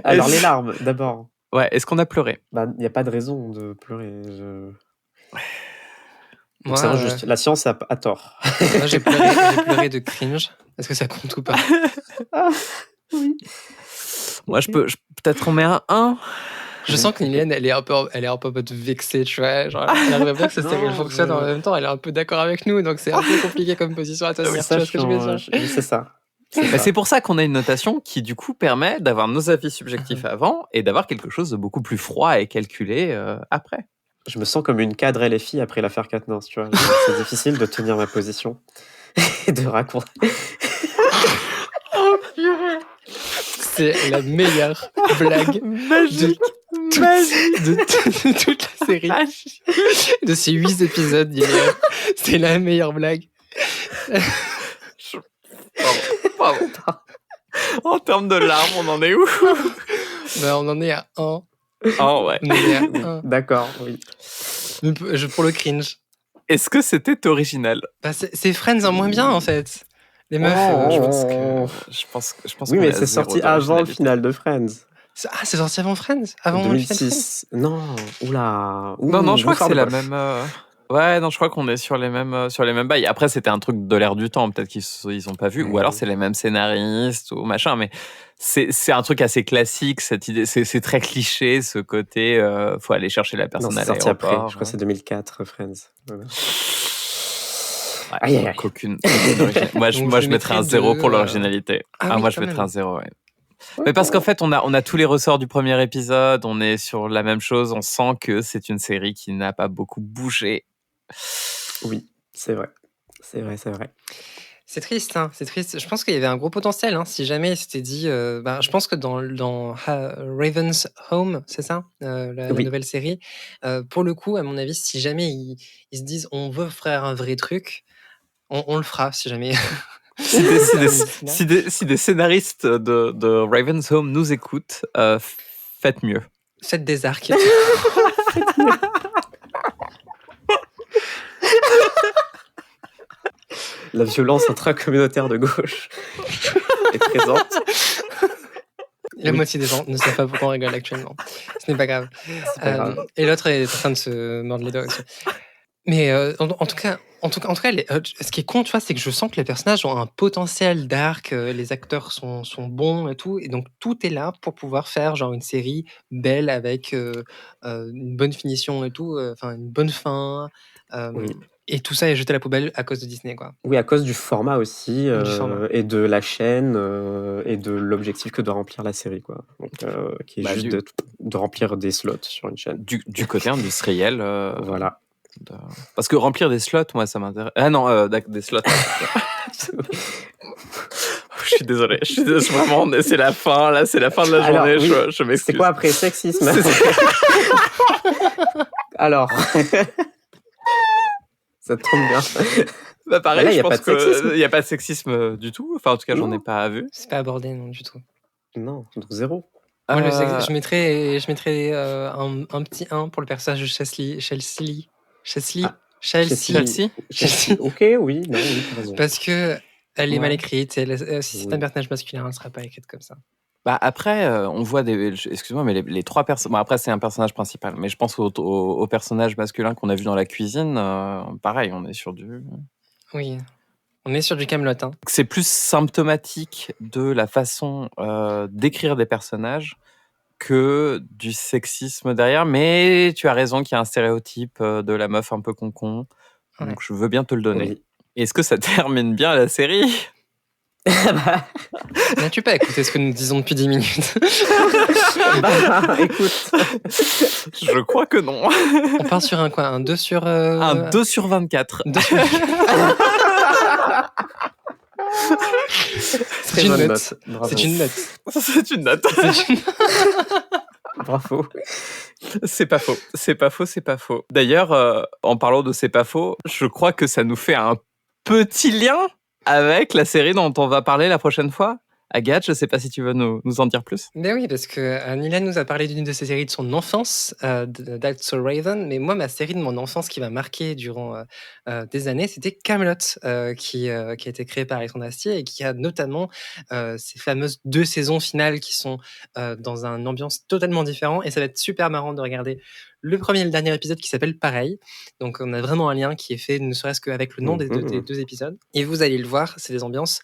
Alors, les larmes, d'abord. Ouais, est-ce qu'on a pleuré ? Il n'y a pas de raison de pleurer. Moi, c'est injuste. La science a tort. Moi, j'ai pleuré de cringe. Est-ce que ça compte ou pas ? Oui. Moi, peut-être on met un 1. Je sens que Niliane, elle est un peu en mode vexée, tu vois. Genre, elle n'arrive pas que cette série fonctionne en même temps. Elle est un peu d'accord avec nous, donc c'est un peu compliqué comme position à tenir. Tu vois ce que je veux dire ? C'est ça. C'est pour ça qu'on a une notation qui, du coup, permet d'avoir nos avis subjectifs avant et d'avoir quelque chose de beaucoup plus froid et calculé après. Je me sens comme une cadre LFI après l'affaire Quatennens, tu vois. C'est difficile de tenir ma position et de raconter. Oh purée ! C'est la meilleure blague magique de toute la série. De ces 8 épisodes, c'est la meilleure blague. Pardon. En termes de larmes, on en est où ? On en est à 1. Oh ouais. On est à 1. D'accord, oui. Pour le cringe. Est-ce que c'était original ? C'est Friends en moins bien, en fait. Les meufs, je pense oui, mais c'est sorti avant le final de Friends. C'est sorti avant Friends ? Avant 2006. Non, oula. Non, je crois que c'est la même... Ouais, non, je crois qu'on est sur les mêmes bails. Après, c'était un truc de l'air du temps, peut-être qu'ils ont pas vu, ou alors c'est les mêmes scénaristes ou machin, mais c'est un truc assez classique, cette idée, c'est très cliché, ce côté, faut aller chercher la personne à l'aéroport. C'est sorti après, je crois que c'est 2004, Friends. Ouais. Aucune moi, je mettrais un 0 pour l'originalité. Moi, je mettrais un 0, ouais. Mais parce qu'en fait, on a tous les ressorts du premier épisode, on est sur la même chose, on sent que c'est une série qui n'a pas beaucoup bougé. Oui, c'est vrai. C'est vrai. C'est triste, hein, c'est triste. Je pense qu'il y avait un gros potentiel, hein, si jamais il s'était dit. Je pense que dans Raven's Home, c'est ça, la Oui. nouvelle série. Pour le coup, à mon avis, si jamais ils se disent on veut faire un vrai truc, on le fera. Si jamais. Si des scénaristes de Raven's Home nous écoutent, faites mieux. Faites des arcs. La violence intracommunautaire de gauche est présente. La Oui. moitié des gens ne savent pas pourquoi on rigole actuellement. Ce n'est pas grave. C'est pas grave. Et l'autre est en train de se mordre les doigts aussi. Mais en tout cas, ce qui est con, tu vois, c'est que je sens que les personnages ont un potentiel d'arc, les acteurs sont bons et tout, et donc tout est là pour pouvoir faire genre une série belle avec une bonne finition et tout, enfin une bonne fin. Oui. Et tout ça est jeté à la poubelle à cause de Disney, quoi. Oui, à cause du format aussi, Du format. et de la chaîne, et de l'objectif que doit remplir la série, quoi. Donc, qui est juste de remplir des slots sur une chaîne. Du côté industriel. Voilà. Parce que remplir des slots, moi, ça m'intéresse. Ah non, des slots. Je suis désolé. Vraiment, c'est la fin, là, c'est la fin de la Alors, journée. oui. Je m'excuse. C'est quoi après sexisme? Alors. Ça tombe bien. Bah pareil, Là, je y a pense pas de sexisme. qu'il n'y a pas de sexisme du tout. Enfin, en tout cas, j'en ai Non. pas vu. C'est pas abordé, non, du tout. Non, donc zéro. Moi, je mettrais un petit 1 pour le personnage de Chelsea. Ok, oui, non, oui, t'as raison. Parce que elle est Ouais. mal écrite. Si c'est Oui. un personnage masculin, elle ne sera pas écrite comme ça. Bah après, on voit excuse-moi, mais les trois personnes. Bon, après, c'est un personnage principal, mais je pense au personnage masculin qu'on a vu dans la cuisine. Pareil, on est sur du. Oui, on est sur du Kaamelott. Hein. C'est plus symptomatique de la façon d'écrire des personnages que du sexisme derrière. Mais tu as raison qu'il y a un stéréotype de la meuf un peu concon. Ouais. Donc je veux bien te le donner. Oui. Est-ce que ça termine bien la série? N'as-tu pas écouté ce que nous disons depuis 10 minutes? Bah, écoute. Je crois que non. On part sur un quoi? Un 2 sur... Un 2 sur 24. 2 sur... C'est une bonne note. Bravo. C'est une note. C'est une note. Bravo. C'est pas faux. C'est pas faux, c'est pas faux. D'ailleurs, en parlant de c'est pas faux, je crois que ça nous fait un petit lien avec la série dont on va parler la prochaine fois. Agathe, je sais pas si tu veux nous en dire plus. Ben oui, parce que Nilan nous a parlé d'une de ses séries de son enfance, That's So Raven, mais moi, ma série de mon enfance qui m'a marqué durant des années, c'était Kaamelott, qui a été créée par Alexandre Astier et qui a notamment ces fameuses 2 saisons finales qui sont dans une ambiance totalement différente, et ça va être super marrant de regarder le premier et le dernier épisode qui s'appelle pareil. Donc on a vraiment un lien qui est fait, ne serait-ce qu'avec le nom des 2 épisodes. Et vous allez le voir, c'est des ambiances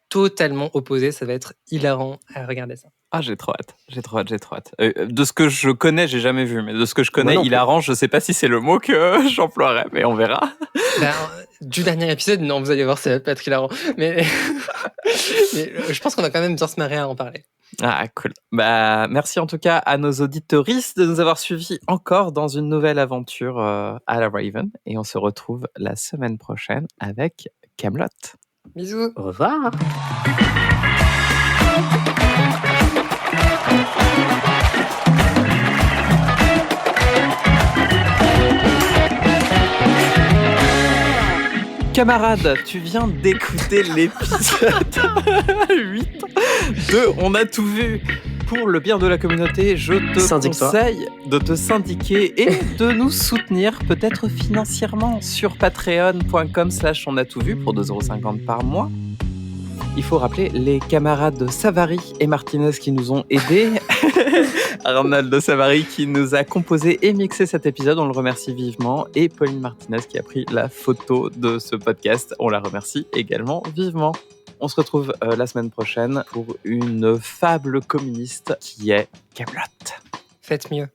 totalement opposées, ça va être hilarant à regarder ça. Ah, j'ai trop hâte. De ce que je connais, j'ai jamais vu, mais de ce que je connais, Moi non plus. hilarant, je sais pas si c'est le mot que j'emploierais, mais on verra. Ben, du dernier épisode, non, vous allez voir, ça va pas être hilarant. Mais, je pense qu'on va quand même bien se marrer à en parler. Ah, cool. Bah, merci en tout cas à nos auditeuristes de nous avoir suivis encore dans une nouvelle aventure à la Raven. Et on se retrouve la semaine prochaine avec Kaamelott. Bisous. Au revoir. Camarade, tu viens d'écouter l'épisode 8 de On a tout vu. Pour le bien de la communauté, je te Syndique-toi. conseille de te syndiquer et de nous soutenir peut-être financièrement sur patreon.com/on a tout vu pour 2,50€ par mois. Il faut rappeler les camarades Savary et Martinez qui nous ont aidés. Arnold Savary qui nous a composé et mixé cet épisode, on le remercie vivement. Et Pauline Martinez qui a pris la photo de ce podcast, on la remercie également vivement. On se retrouve la semaine prochaine pour une fable communiste qui est Kaamelott. Faites mieux.